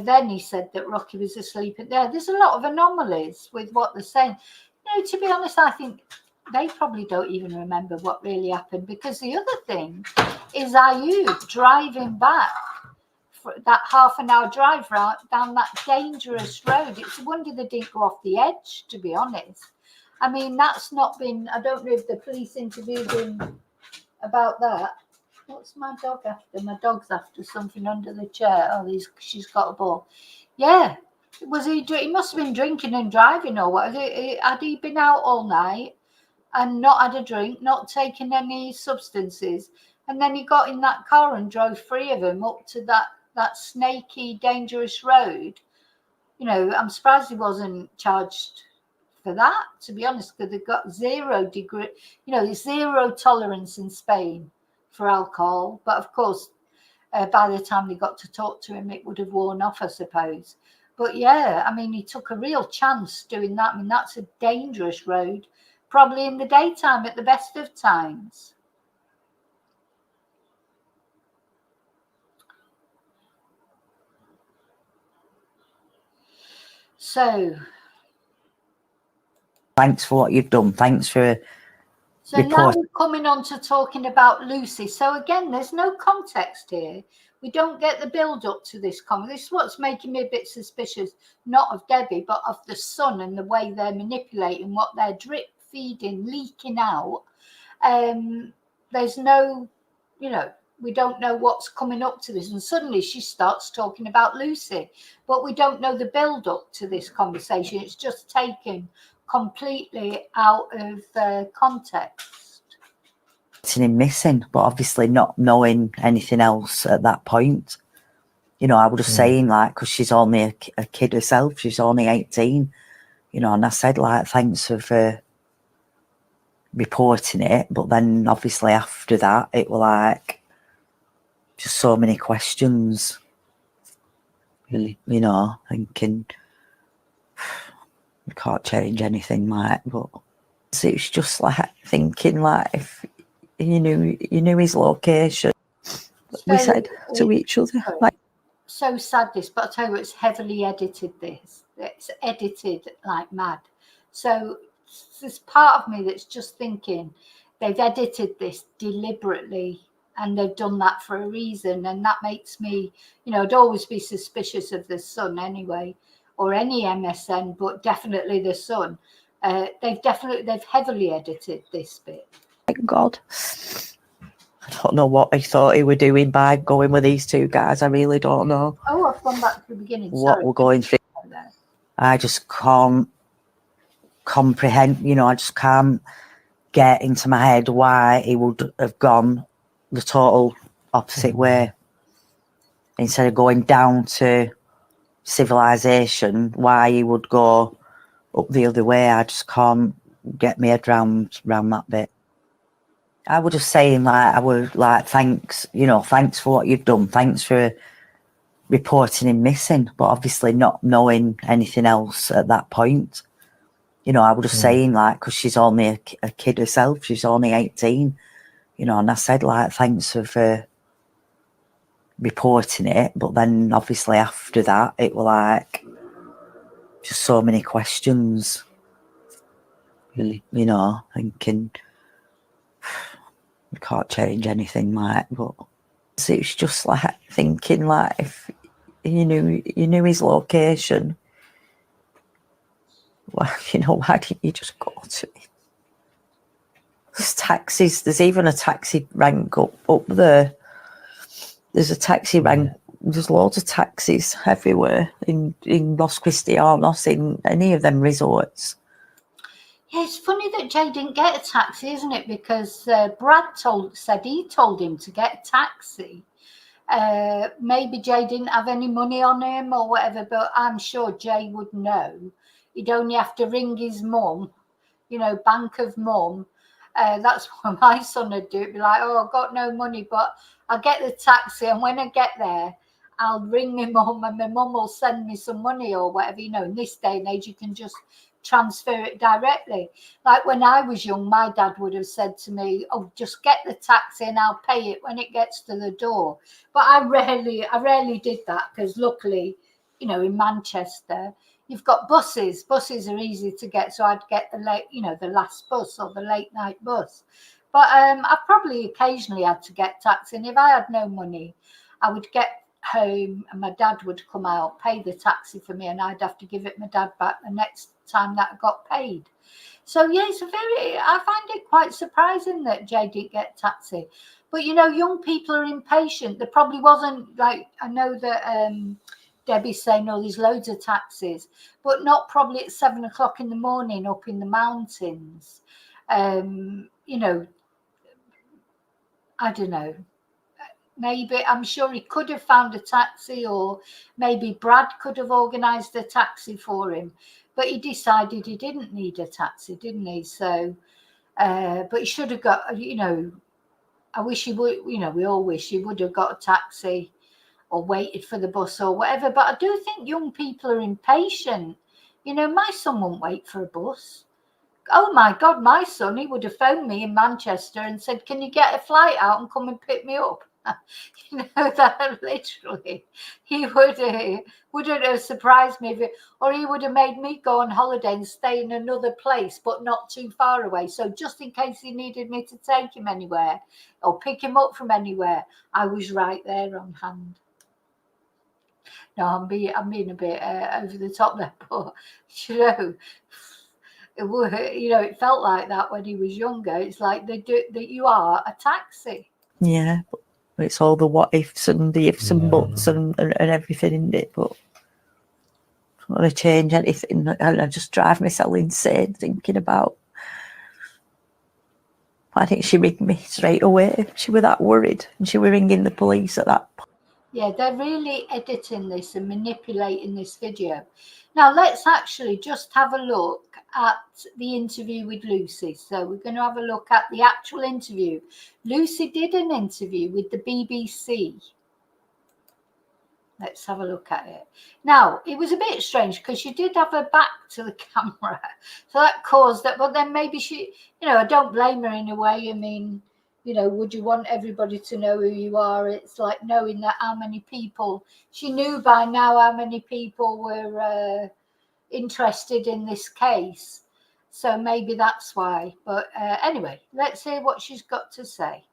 then he said that Rocky was asleep in there. There's a lot of anomalies with what they're saying. You know, to be honest, I think they probably don't even remember what really happened, because the other thing is Ayub driving back for that half-an-hour drive down that dangerous road. It's a wonder they didn't go off the edge, to be honest. I mean, that's not been, I don't know if the police interviewed him about that. What's my dog after? My dog's after something under the chair. Oh, she's got a ball. Yeah. He must have been drinking and driving or what? Had he been out all night and not had a drink, not taken any substances, and then he got in that car and drove 3 of them up to that snaky, dangerous road? You know, I'm surprised he wasn't charged for that, to be honest, because they've got 0 degree, you know, there's 0 tolerance in Spain for alcohol. But of course, by the time they got to talk to him, it would have worn off, I suppose. But yeah, I mean, he took a real chance doing that. I mean, that's a dangerous road, probably in the daytime at the best of times. So. Thanks for what you've done. Thanks for. So now we're coming on to talking about Lucy. So again, there's no context here. We don't get the build up to this comment. This is what's making me a bit suspicious, not of Debbie, but of the Sun and the way they're manipulating what they're drip feeding, leaking out. There's no, you know, we don't know what's coming up to this. And suddenly she starts talking about Lucy, but we don't know the build up to this conversation. It's just taken completely out of context. Him missing, but obviously not knowing anything else at that point. You know, I was just saying, like, because she's only a kid herself, she's only 18, you know, and I said, like, thanks for reporting it, but then obviously after that it was like just so many questions, really, you know, thinking we can't change anything, like, but it's just like thinking, like, if you knew his location, we said to each other. sorry. Like, So sad this, but I'll tell you what, it's heavily edited this. It's edited like mad. So there's part of me that's just thinking they've edited this deliberately and they've done that for a reason. And that makes me, I'd always be suspicious of the Sun anyway, or any MSN, but definitely the Sun. They've heavily edited this bit. thank God. I don't know what he thought he were doing by going with these two guys. I really don't know Oh, I've gone back to the beginning. what we're going through. There. I just can't comprehend, I just can't get into my head why he would have gone the total opposite way. Instead of going down to civilization, why he would go up the other way. I just can't get my head round that bit. I was just saying, thanks, thanks for what you've done. Thanks for reporting him missing, but obviously not knowing anything else at that point. I was just saying, because she's only a kid herself, she's only 18, and I said, thanks for reporting it. But then obviously after that, it was just so many questions, really, thinking, we can't change anything, but it's just thinking, if you knew his location, well, why didn't you just go to it? There's taxis. There's even a taxi rank up there. There's a taxi rank. There's loads of taxis everywhere in Los Cristianos, in any of them resorts. Yeah, it's funny that Jay didn't get a taxi, isn't it? Because Brad said he told him to get a taxi. Maybe Jay didn't have any money on him or whatever, but I'm sure Jay would know. He'd only have to ring his mum, bank of mum. That's what my son would do. It'd be like, oh, I've got no money, but I'll get the taxi. And when I get there, I'll ring my mum and my mum will send me some money or whatever. In this day and age, you can just transfer it directly. Like when I was young, my dad would have said to me, oh, just get the taxi and I'll pay it when it gets to the door. But I rarely did that because luckily, in Manchester, you've got buses. Buses are easy to get. So I'd get the last bus or the late night bus. But I probably occasionally had to get taxi. And if I had no money, I would get home and my dad would come out, pay the taxi for me, and I'd have to give it my dad back the next time that I got paid. So yeah, I find it quite surprising that Jay didn't get taxi. But young people are impatient. There probably wasn't, I know that Debbie's saying, oh, there's loads of taxis, but not probably at 7 o'clock in the morning up in the mountains. I don't know. Maybe, I'm sure he could have found a taxi, or maybe Brad could have organised a taxi for him. But he decided he didn't need a taxi, didn't he? So, but he should have got, I wish he would, we all wish he would have got a taxi or waited for the bus or whatever. But I do think young people are impatient. My son won't wait for a bus. Oh my God, my son, he would have phoned me in Manchester and said, can you get a flight out and come and pick me up? That literally, he wouldn't have surprised me, or he would have made me go on holiday and stay in another place, but not too far away. So just in case he needed me to take him anywhere or pick him up from anywhere, I was right there on hand. No, I'm being a bit over the top there, but it felt like that when he was younger. It's like they do that. You are a taxi. Yeah, but it's all the what ifs and the ifs and buts and everything in it. But I don't want to change anything. I just drive myself insane thinking about. I think she ringed me straight away. She was that worried, and she was ringing the police at that point. Yeah, they're really editing this and manipulating this video. Now, let's actually just have a look at the interview with Lucy. So we're going to have a look at the actual interview. Lucy did an interview with the BBC. Let's have a look at it. Now, it was a bit strange because she did have her back to the camera. So that caused that. But then maybe she, I don't blame her in a way. I mean, you know, would you want everybody to know who you are? It's like knowing that how many people, she knew by now how many people were interested in this case. So maybe that's why. But anyway, let's hear what she's got to say.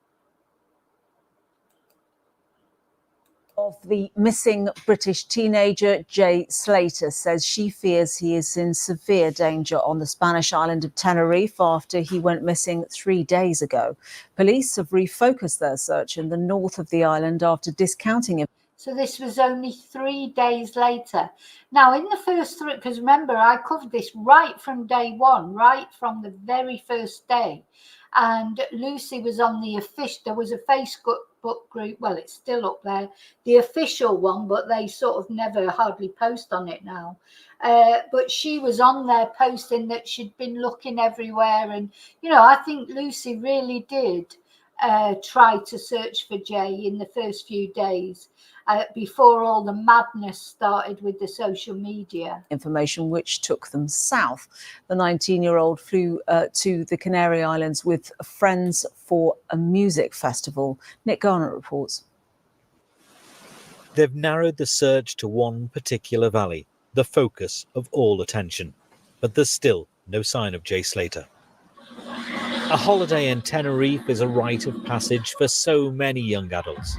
Of the missing British teenager, Jay Slater, says she fears he is in severe danger on the Spanish island of Tenerife after he went missing 3 days ago. Police have refocused their search in the north of the island after discounting him. So this was only 3 days later. Now, in the first three, because remember, I covered this right from day one, right from the very first day. And Lucy was on the official, there was a Facebook group, well, it's still up there, the official one, but they sort of never hardly post on it now. But she was on there posting that she'd been looking everywhere. And, you know, I think Lucy really did try to search for Jay in the first few days. Before all the madness started with the social media. Information which took them south. The 19-year-old flew to the Canary Islands with friends for a music festival. Nick Garner reports. They've narrowed the search to one particular valley, the focus of all attention. But there's still no sign of Jay Slater. A holiday in Tenerife is a rite of passage for so many young adults.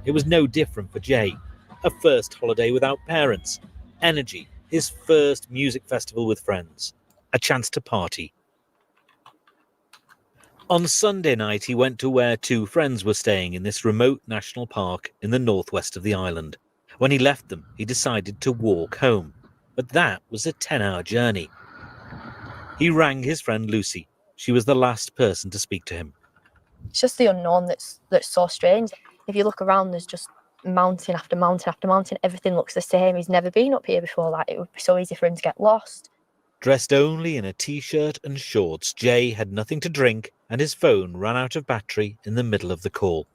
It was no different for Jay. A first holiday without parents, energy, his first music festival with friends, a chance to party. On Sunday night, he went to where two friends were staying in this remote national park in the northwest of the island. When he left them, he decided to walk home, but that was a 10-hour journey. He rang his friend Lucy. She was the last person to speak to him. It's just the unknown that's so strange. If you look around, there's just mountain after mountain after mountain. Everything looks the same. He's never been up here before. Like, it would be so easy for him to get lost. Dressed only in a t-shirt and shorts, Jay had nothing to drink and his phone ran out of battery in the middle of the call.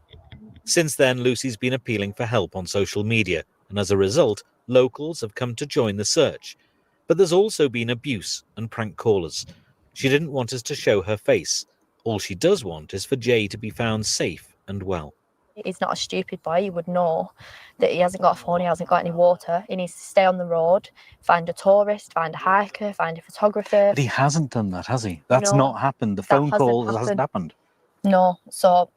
Since then, Lucy's been appealing for help on social media, and as a result, locals have come to join the search. But there's also been abuse and prank callers. She didn't want us to show her face. All she does want is for Jay to be found safe and well. He's not a stupid boy. He would know that he hasn't got a phone, he hasn't got any water. He needs to stay on the road, find a tourist, find a hiker, find a photographer. But he hasn't done that, has he? That's No, not happened. The phone call hasn't happened. No, so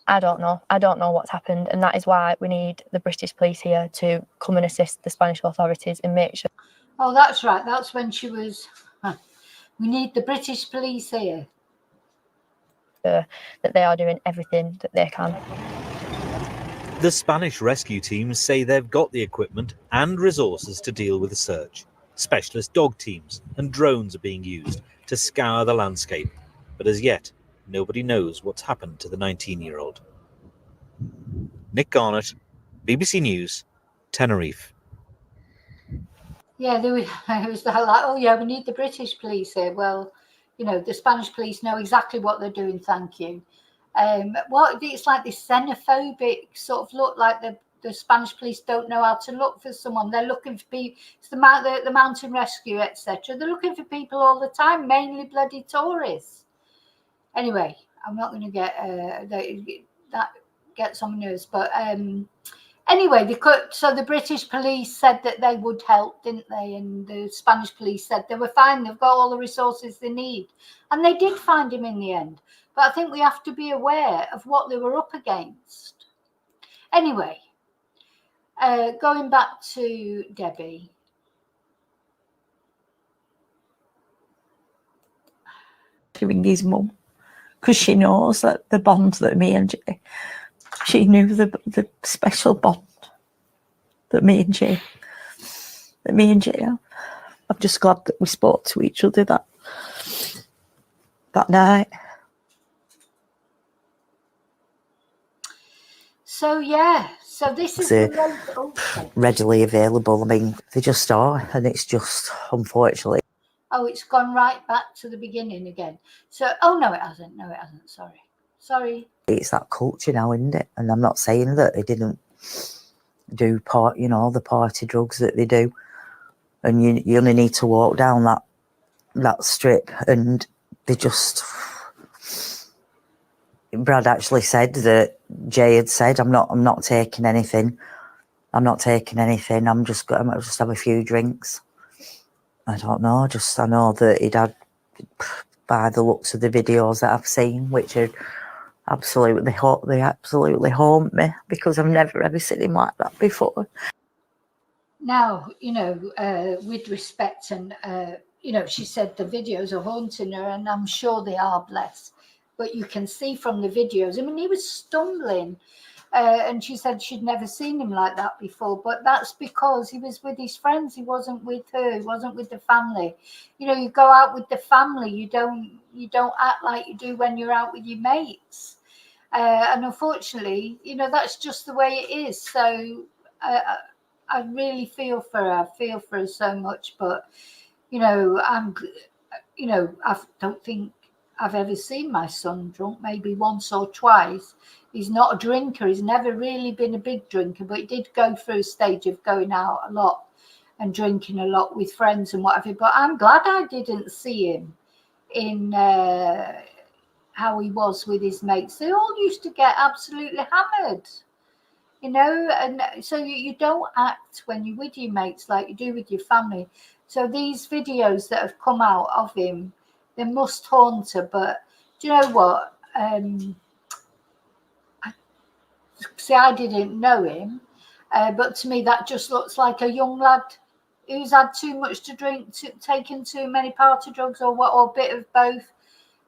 I don't know. I don't know what's happened. And that is why we need the British police here to come and assist the Spanish authorities and make sure. Oh, that's right. That's when she was, we need the British police here. That they are doing everything that they can. The Spanish rescue teams say they've got the equipment and resources to deal with the search. Specialist dog teams and drones are being used to scour the landscape. But as yet, nobody knows what's happened to the 19-year-old. Nick Garnett, BBC News, Tenerife. Yeah, it was like, oh yeah, we need the British police here. Well, you know, the Spanish police know exactly what they're doing, thank you. Well, it's like this xenophobic sort of look, like the Spanish police don't know how to look for someone. They're looking for people, it's the mountain rescue, etc. They're looking for people all the time, mainly bloody tourists. Anyway, I'm not going to get that gets on my nerves, but anyway, so the British police said that they would help, didn't they? And the Spanish police said they were fine. They've got all the resources they need, and they did find him in the end. But I think we have to be aware of what they were up against. Anyway, going back to Debbie. Giving his mum, because she knows that the bond that me and Jay, she knew the special bond that me and Jay have. I'm just glad that we spoke to each other that night. So yeah, so this is readily available. I mean, they just are, and it's just, unfortunately. Oh, it's gone right back to the beginning again. So, oh no, it hasn't. No, it hasn't. Sorry. It's that culture now, isn't it? And I'm not saying that they didn't do the party drugs that they do, and you only need to walk down that strip, and they just, Brad actually said that Jay had said, I'm not taking anything. I'm not taking anything. I might just have a few drinks. I don't know. I know that he'd had, by the looks of the videos that I've seen, which are they absolutely haunt me, because I've never ever seen him like that before. Now, with respect, and she said the videos are haunting her, and I'm sure they are, blessed. But you can see from the videos, I mean, he was stumbling, and she said she'd never seen him like that before. But that's because he was with his friends. He wasn't with her. He wasn't with the family. You go out with the family. You don't act like you do when you're out with your mates. And unfortunately, that's just the way it is. So I really feel for her. I feel for her so much. But I don't think I've ever seen my son drunk, maybe once or twice. He's not a drinker. He's never really been a big drinker, but he did go through a stage of going out a lot and drinking a lot with friends and whatever. But I'm glad I didn't see him in how he was with his mates. They all used to get absolutely hammered, and so you don't act when you're with your mates like you do with your family. So these videos that have come out of him, they must haunt her. But do you know what? I didn't know him, but to me that just looks like a young lad who's had too much to drink, taken too many party drugs, or a bit of both.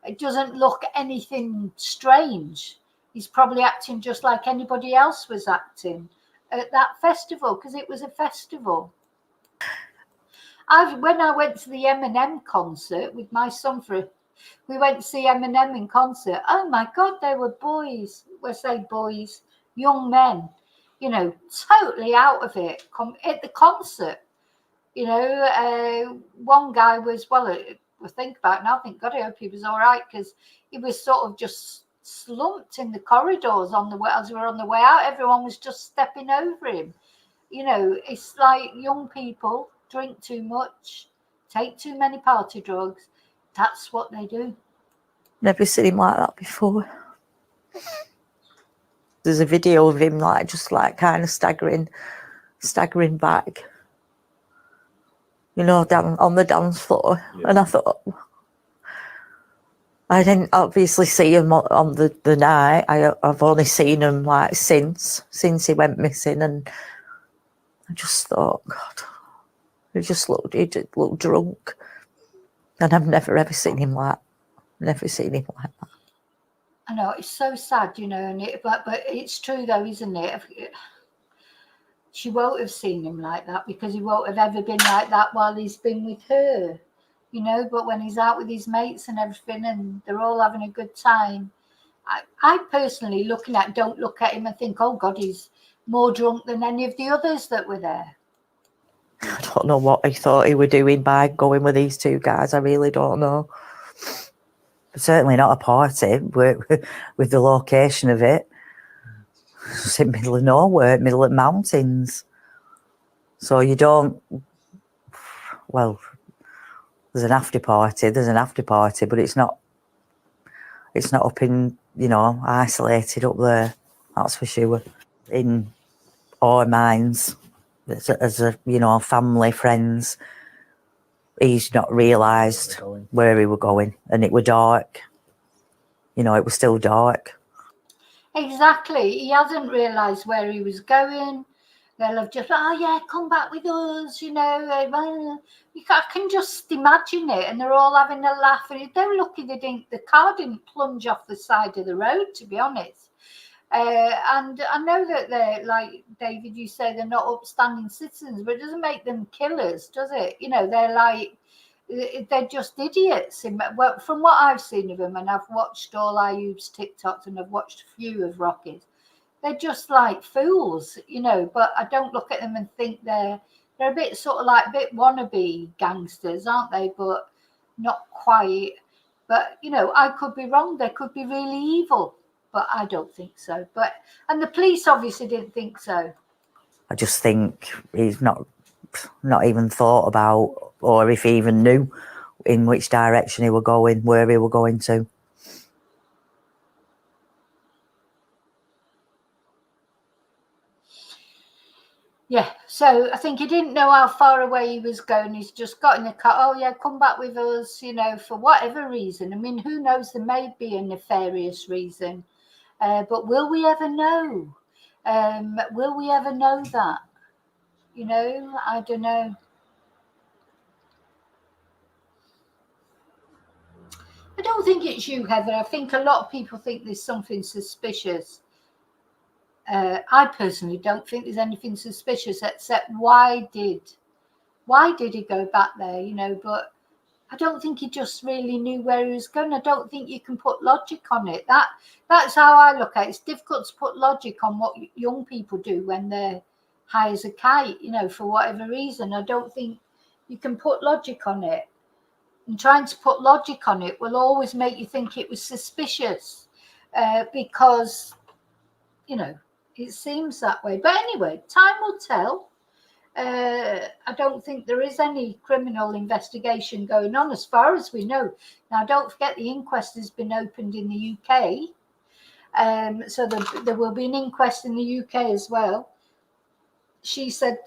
It doesn't look anything strange. He's probably acting just like anybody else was acting at that festival, because it was a festival. When I went to the Eminem concert with my son, we went to see Eminem in concert. Oh my God, they were boys. Boys, young men, totally out of it at the concert. One guy was, I think about it now, I think, God, I hope he was all right, because he was sort of just slumped in the corridors as we were on the way out. Everyone was just stepping over him. It's like young people drink too much, take too many party drugs. That's what they do. Never seen him like that before. There's a video of him kind of staggering back, down on the dance floor. Yeah. And I thought, I didn't obviously see him on the night. I've only seen him since he went missing, and I just thought, God, he did look drunk, and I've never ever seen him like that. I know, it's so sad, but it's true though, isn't it? She won't have seen him like that, because he won't have ever been like that while he's been with her, but when he's out with his mates and everything, and they're all having a good time, I personally don't look at him and think, oh God, he's more drunk than any of the others that were there. I don't know what he thought he were doing by going with these two guys. I really don't know. Certainly not a party with the location of it. It's in the middle of nowhere, middle of mountains. So you don't, there's an after party, but it's not up in, isolated up there, that's for sure. In our minds, as a family, friends, he's not realised where he were going, and it were dark. It was still dark. Exactly. He hasn't realised where he was going. They'll have just, oh yeah, come back with us, I can just imagine it, and they're all having a laugh. And they're lucky the car didn't plunge off the side of the road, to be honest. And I know that they're, like David, you say they're not upstanding citizens, but it doesn't make them killers, does it? They're just idiots. From what I've seen of them, and I've watched all Ayub's TikToks, and I've watched a few of Rocky's, they're just like fools, but I don't look at them and think they're a bit sort of like a bit wannabe gangsters, aren't they? But not quite. But, I could be wrong. They could be really evil, but I don't think so. And the police obviously didn't think so. I just think he's not even thought about, or if he even knew in which direction he were going, where he were going to. Yeah, so I think he didn't know how far away he was going. He's just got in the car. Oh, yeah, come back with us, for whatever reason. I mean, who knows? There may be a nefarious reason. But will we ever know? Will we ever know that? I don't know. I don't think it's you, Heather. I think a lot of people think there's something suspicious. I personally don't think there's anything suspicious, except why did he go back there? But I don't think he just really knew where he was going. I don't think you can put logic on it. That's how I look at it. It's difficult to put logic on what young people do when they're high as a kite, for whatever reason. I don't think you can put logic on it. And trying to put logic on it will always make you think it was suspicious because, it seems that way. But anyway, time will tell. I don't think there is any criminal investigation going on as far as we know. Now, don't forget the inquest has been opened in the UK. So there will be an inquest in the UK as well. She said,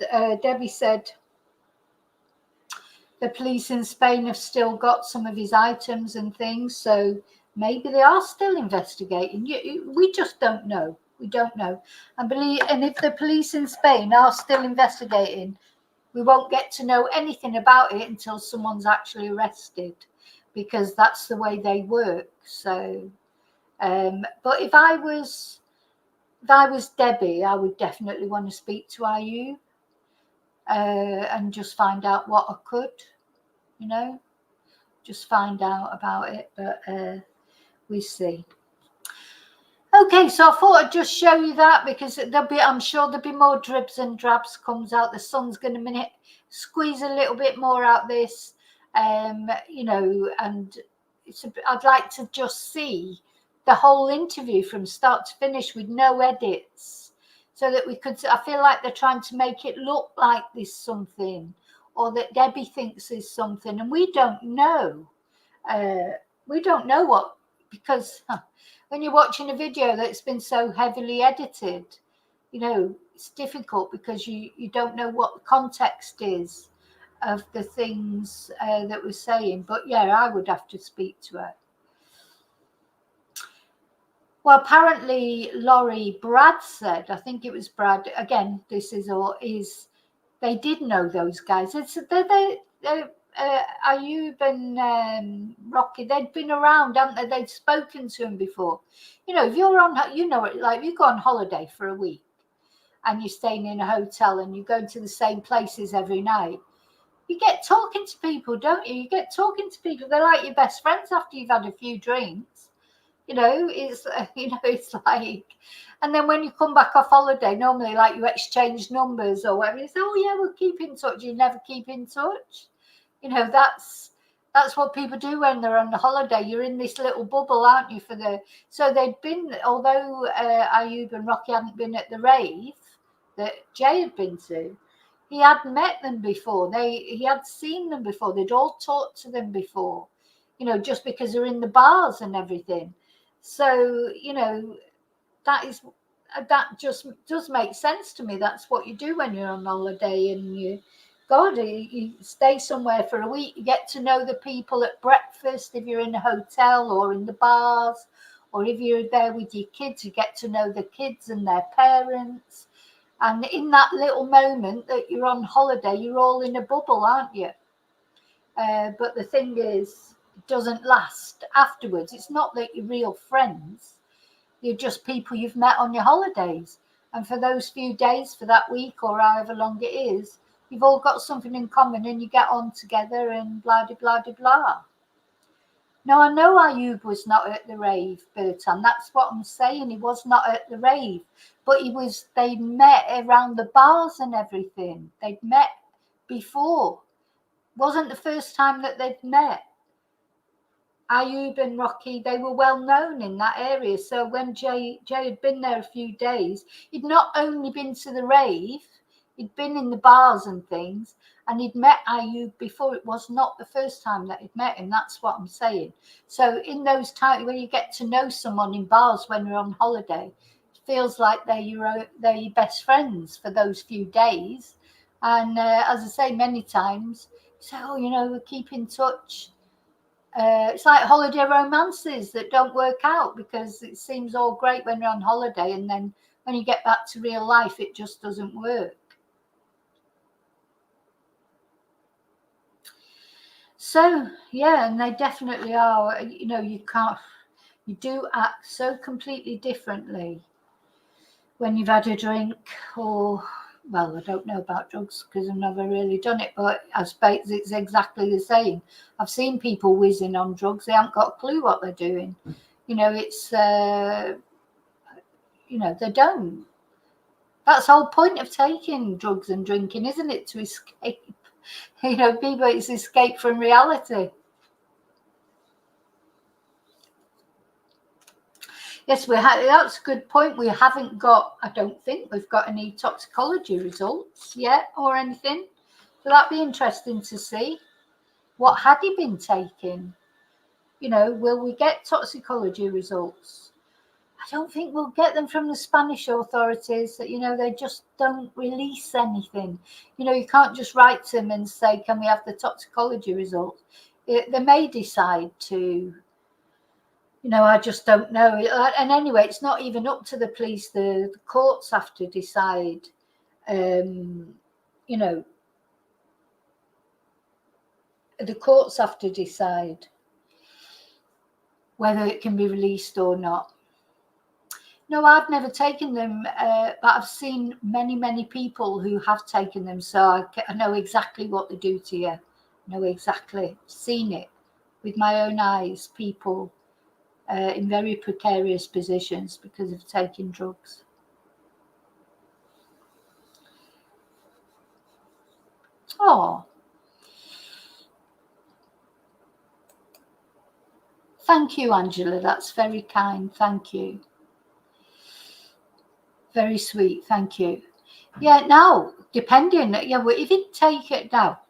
Debbie said, the police in Spain have still got some of his items and things. So maybe they are still investigating. We just don't know. We don't know. And if the police in Spain are still investigating, we won't get to know anything about it until someone's actually arrested, because that's the way they work. So, but if I was Debbie, I would definitely want to speak to Ayub and just find out what I could, just find out about it. But we see. Okay, so I thought I'd just show you that, because I'm sure there'll be more dribs and drabs comes out. The sun's going to squeeze a little bit more out this, and I'd like to just see the whole interview from start to finish with no edits, so that I feel like they're trying to make it look like there's something, or that Debbie thinks there's something, and we don't know. We don't know what, because when you're watching a video that's been so heavily edited, it's difficult, because you don't know what the context is of the things that we're saying. But yeah, I would have to speak to her. Well, apparently Brad said, I think it was Brad, again, this is they did know those guys. Ayub and Rocky, they'd been around, haven't they? They'd spoken to him before. If you're on, like if you go on holiday for a week and you're staying in a hotel and you go to the same places every night, you get talking to people, don't you? You get talking to people. They're like your best friends after you've had a few drinks. It's like, and then when you come back off holiday, normally like you exchange numbers or whatever. You say, oh yeah, we'll keep in touch. You never keep in touch. That's what people do when they're on the holiday. You're in this little bubble, aren't you? So they'd been, although Ayub and Rocky hadn't been at the rave that Jay had been to, he had met them before. He had seen them before. They'd all talked to them before, just because they're in the bars and everything. So, that just does make sense to me. That's what you do when you're on holiday, and you stay somewhere for a week. You get to know the people at breakfast if you're in a hotel, or in the bars, or if you're there with your kids, you get to know the kids and their parents. And in that little moment that you're on holiday, you're all in a bubble, aren't you? But the thing is, it doesn't last afterwards. It's not that you're real friends. You're just people you've met on your holidays. And for those few days, for that week or however long it is, you've all got something in common and you get on together and blah, blah, blah, blah, blah. Now, I know Ayub was not at the rave, Bertan. That's what I'm saying. He was not at the rave. But they met around the bars and everything. They'd met before. Wasn't the first time that they'd met. Ayub and Rocky, they were well known in that area. So when Jay had been there a few days, he'd not only been to the rave, he'd been in the bars and things, and he'd met Ayub before. It was not the first time that he'd met him. That's what I'm saying. So in those times when you get to know someone in bars when you're on holiday, it's feels like they're your best friends for those few days. And as I say many times, say, oh, you know, we keep in touch. It's like holiday romances that don't work out, because it seems all great when you're on holiday, and then when you get back to real life, it just doesn't work. So yeah, and they definitely are. You know, you do act so completely differently when you've had a drink, or, well, I don't know about drugs because I've never really done it, but I suppose it's exactly the same. I've seen people whizzing on drugs. They haven't got a clue what they're doing. You know, it's, you know, they don't. That's the whole point of taking drugs and drinking, isn't it? To escape. You know, people, it's escape from reality. Yes, that's a good point. We haven't got, I don't think we've got any toxicology results yet or anything. So that'd be interesting to see. What had he been taking? You know, will we get toxicology results? I don't think we'll get them from the Spanish authorities. That, you know, they just don't release anything. You know, you can't just write to them and say, can we have the toxicology results? They may decide to. You know, I just don't know. And anyway, it's not even up to the police. The courts have to decide, you know, the courts have to decide whether it can be released or not. No, I've never taken them, but I've seen many, many people who have taken them. So I know exactly what they do to you. I know exactly, seen it with my own eyes, people in very precarious positions because of taking drugs. Oh, thank you, Angela. That's very kind. Thank you. Very sweet. Thank you. Yeah, now, depending, yeah, well, if you take it now,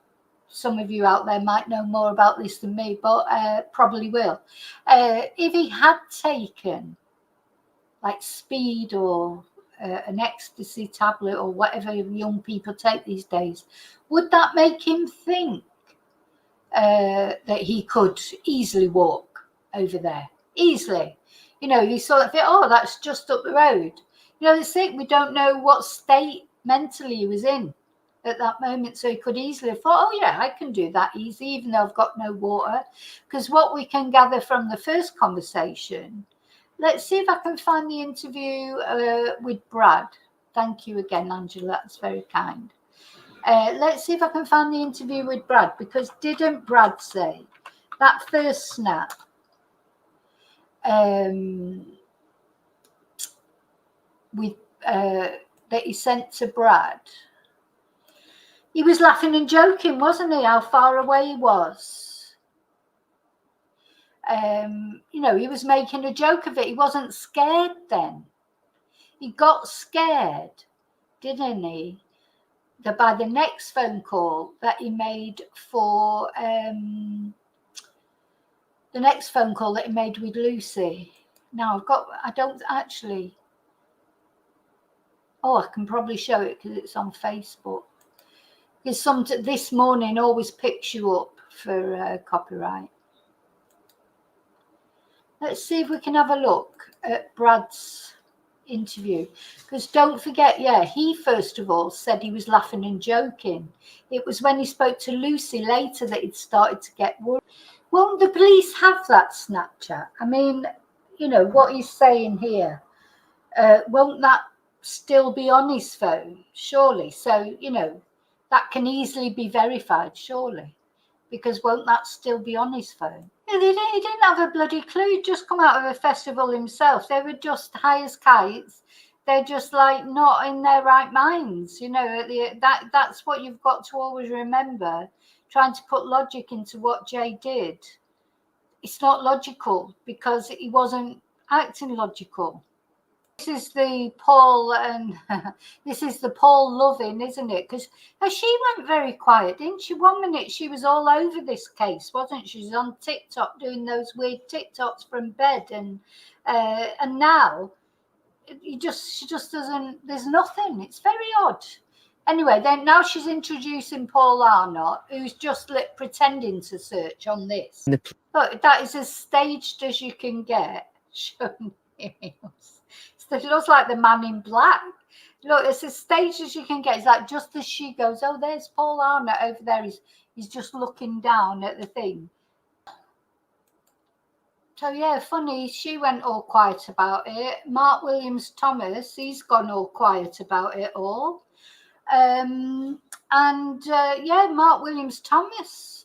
some of you out there might know more about this than me, but probably will. If he had taken like speed or an ecstasy tablet or whatever young people take these days, would that make him think that he could easily walk over there? Easily. You know, you sort of think, oh, that's just up the road. You know, the thing, we don't know what state mentally he was in at that moment, so he could easily have thought, oh yeah, I can do that easy, even though I've got no water. Because what we can gather from the first conversation, let's see if I can find the interview with Brad. Thank you again, Angela, that's very kind. Let's see if I can find the interview with Brad, because didn't Brad say that first snap with that he sent to Brad? He was laughing and joking, wasn't he? How far away he was. You know, he was making a joke of it. He wasn't scared then. He got scared, didn't he? By the next phone call that he made for the next phone call that he made with Lucy. Now I don't actually. Oh, I can probably show it because it's on Facebook. Because This Morning always picks you up for copyright. Let's see if we can have a look at Brad's interview. Because don't forget, yeah, he first of all said he was laughing and joking. It was when he spoke to Lucy later that he'd started to get worried. Won't the police have that Snapchat? I mean, you know, what he's saying here, won't that still be on his phone? Surely. So, you know, that can easily be verified, surely, because won't that still be on his phone? Yeah, he didn't have a bloody clue. He'd just come out of a festival himself. They were just high as kites. They're just like not in their right minds. You know, that's what you've got to always remember. Trying to put logic into what Jay did. It's not logical because he wasn't acting logical. This is the Paul and this is the Paul loving, isn't it? Because she went very quiet, didn't she? 1 minute she was all over this case, wasn't she? She was on TikTok doing those weird TikToks from bed, and now she just doesn't. There's nothing. It's very odd. Anyway, then now she's introducing Paul Arnott, who's just pretending to search on this. But that is as staged as you can get. It looks like the Man in Black. Look, it's as staged as you can get. It's like just as she goes, oh, there's Paul Arnott over there. He's just looking down at the thing. So yeah, funny, she went all quiet about it. Mark Williams Thomas, he's gone all quiet about it all. Yeah, Mark Williams Thomas.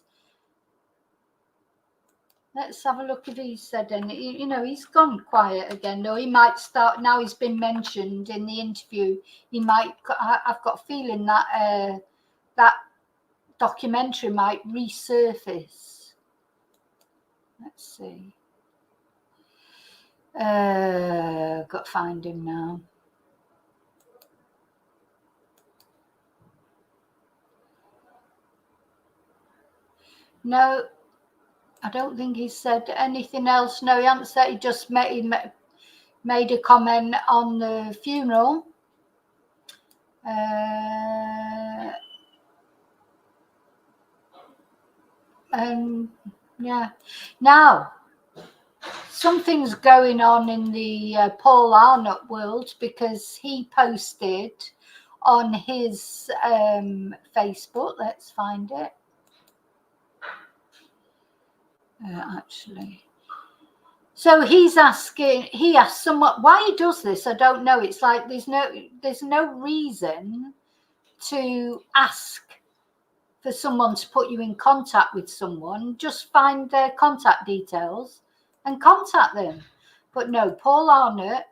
Let's have a look if he said anything. You know, he's gone quiet again, though. He might start, now he's been mentioned in the interview, he might, I've got a feeling that that documentary might resurface. Let's see. Got to find him now. No, I don't think he said anything else. No, he hasn't said. He just made a comment on the funeral. Yeah. Now, something's going on in the Paul Arnott world, because he posted on his Facebook. Let's find it. Actually, so he's asking. He asked someone why he does this. I don't know. It's like there's no reason to ask for someone to put you in contact with someone. Just find their contact details and contact them. But no, Paul Arnott,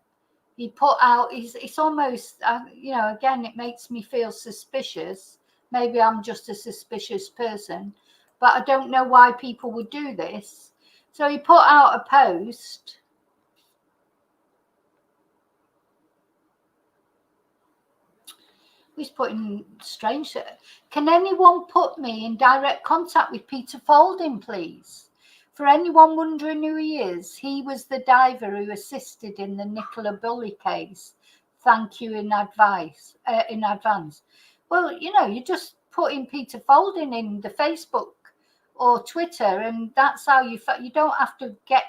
he put out, it's almost, you know, again, it makes me feel suspicious. Maybe I'm just a suspicious person, but I don't know why people would do this. So he put out a post. He's putting strange. Can anyone put me in direct contact with Peter Folding, please? For anyone wondering who he is, he was the diver who assisted in the Nicola Bulley case. Thank you in advance. Well, you know, you just put in Peter Folding in the Facebook or Twitter, and that's how you don't have to get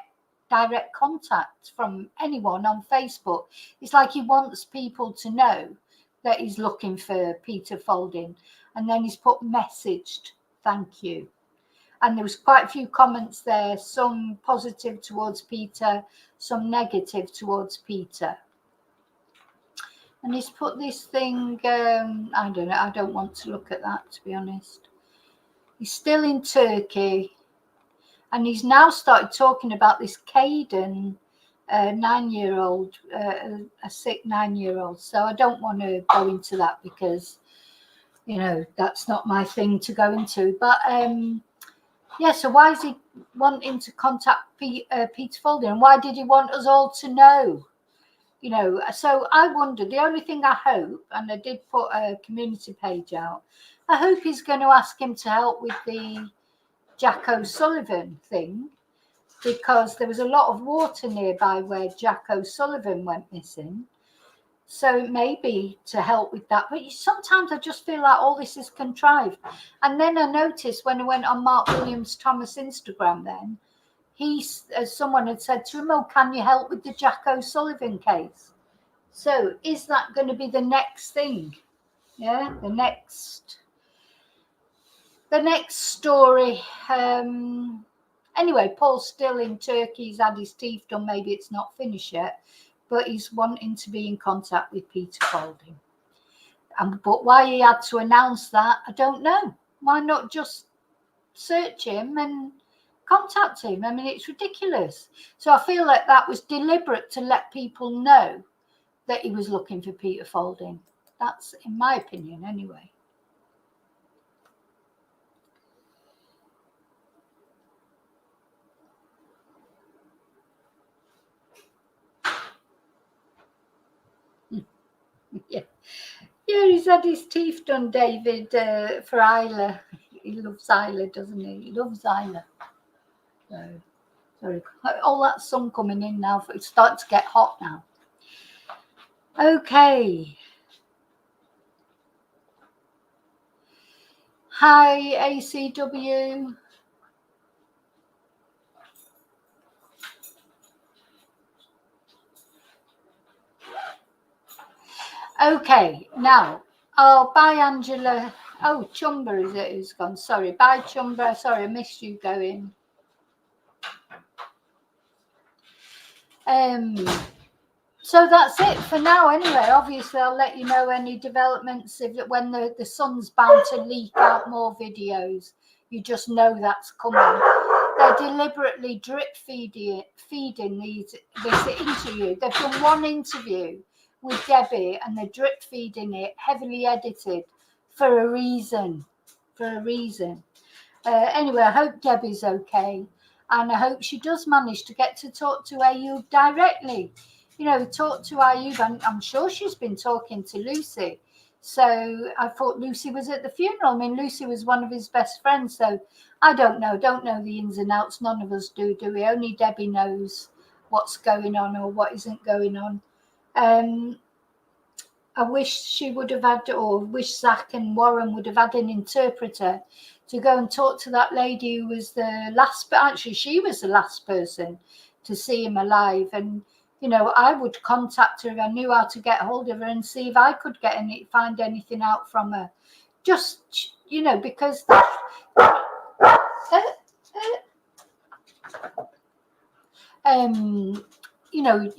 direct contact from anyone on Facebook. It's like he wants people to know that he's looking for Peter Folding, and then he's put messaged, thank you. And there was quite a few comments there, some positive towards Peter, some negative towards Peter. And he's put this thing, I don't know, I don't want to look at that, to be honest. He's still in Turkey, and he's now started talking about this Caden, 9-year-old, a sick 9-year-old. So I don't want to go into that because, you know, that's not my thing to go into. But yeah, so why is he wanting to contact Peter Folding, and why did he want us all to know? You know, so I wonder, the only thing I hope, and I did put a community page out, I hope he's going to ask him to help with the Jack O'Sullivan thing, because there was a lot of water nearby where Jack O'Sullivan went missing. So maybe to help with that. But sometimes I just feel like all this is contrived. And then I noticed when I went on Mark Williams Thomas Instagram, then someone had said to him, oh, can you help with the Jack O'Sullivan case? So is that going to be the next thing? Yeah, the next story. Anyway, Paul's still in Turkey. He's had his teeth done. Maybe it's not finished yet, but he's wanting to be in contact with Peter Folding. But why he had to announce that, I don't know. Why not just search him and contact him? I mean, it's ridiculous. So I feel like that was deliberate to let people know that he was looking for Peter Folding. That's in my opinion, anyway. Yeah, he's had his teeth done, David, for Isla. He loves Isla, doesn't he? He loves Isla. So, sorry. All that sun coming in now. It's starting to get hot now. Okay. Hi, ACW. Okay, now, bye, Angela. Oh, Chumba is it who's gone? Sorry, bye, Chumba. Sorry, I missed you going. So that's it for now anyway. Obviously, I'll let you know any developments when the sun's bound to leak out more videos. You just know that's coming. They're deliberately drip feeding this interview. They've done one interview with Debbie and they're drip feeding it, heavily edited, for a reason. Anyway, I hope Debbie's okay. And I hope she does manage to get to talk to Ayub directly. You know, talk to Ayub, and I'm sure she's been talking to Lucy. So I thought Lucy was at the funeral. I mean, Lucy was one of his best friends. So I don't know the ins and outs. None of us do we? Only Debbie knows what's going on or what isn't going on. I wish she would have had, or wish Zach and Warren would have had an interpreter to go and talk to that lady who was the last, but actually she was the last person to see him alive. And, you know, I would contact her if I knew how to get hold of her and see if I could find anything out from her. Just, you know, because you know,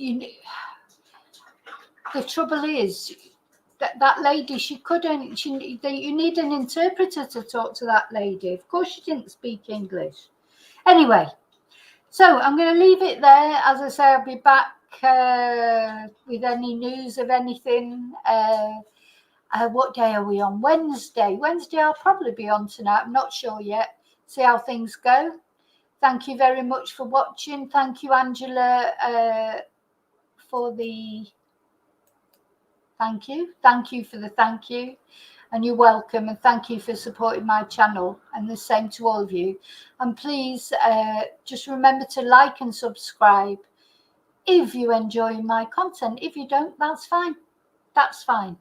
the trouble is that lady, she couldn't, you need an interpreter to talk to that lady. Of course she didn't speak English. Anyway, so I'm going to leave it there. As I say, I'll be back with any news of anything. What day are we on? Wednesday. I'll probably be on tonight. I'm not sure yet. See how things go. Thank you very much for watching. Thank you, Angela, for the thank you. Thank you for the thank you. And you're welcome. And thank you for supporting my channel. And the same to all of you. And please just remember to like and subscribe if you enjoy my content. If you don't, that's fine. That's fine.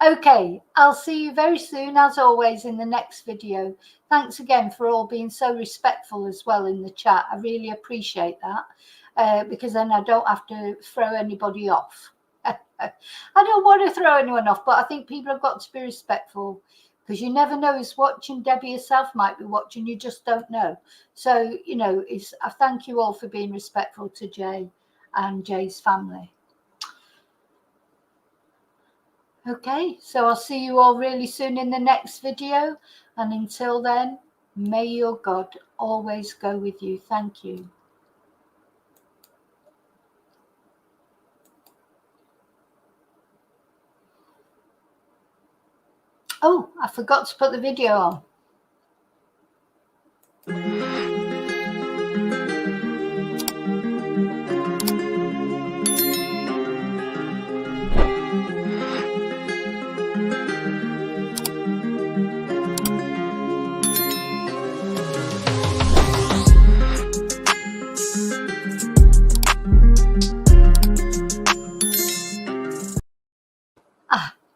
Okay, I'll see you very soon, as always, in the next video. Thanks again for all being so respectful as well in the chat. I really appreciate that, because then I don't have to throw anybody off. I don't want to throw anyone off, but I think people have got to be respectful, because you never know who's watching. Debbie herself might be watching. You just don't know. So, you know, I thank you all for being respectful to Jay and Jay's family. Okay, so I'll see you all really soon in the next video. And until then, may your God always go with you. Thank you. Oh, I forgot to put the video on.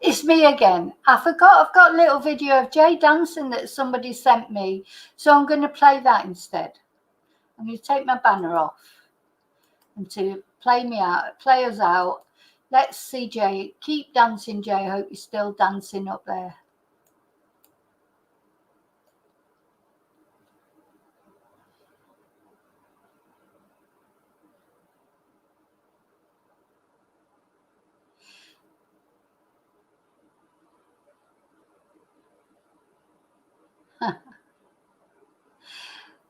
It's me again. I forgot I've got a little video of Jay dancing that somebody sent me. So I'm going to play that instead. I'm going to take my banner off and to play us out. Let's see Jay. Keep dancing, Jay. I hope you're still dancing up there.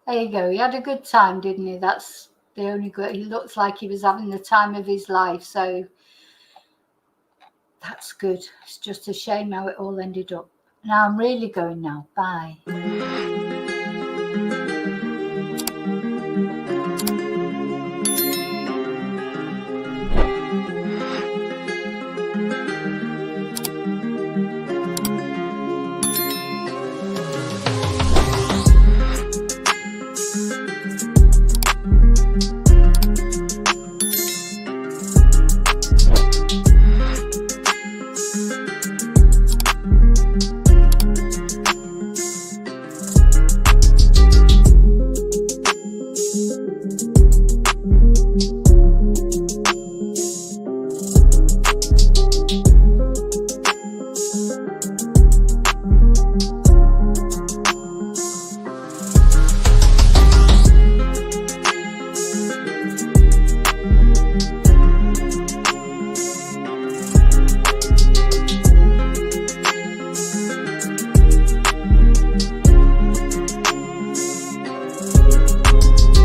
There you go. He had a good time, didn't he? That's the only good. He looks like he was having the time of his life. So that's good. It's just a shame how it all ended up. Now I'm really going now. Bye.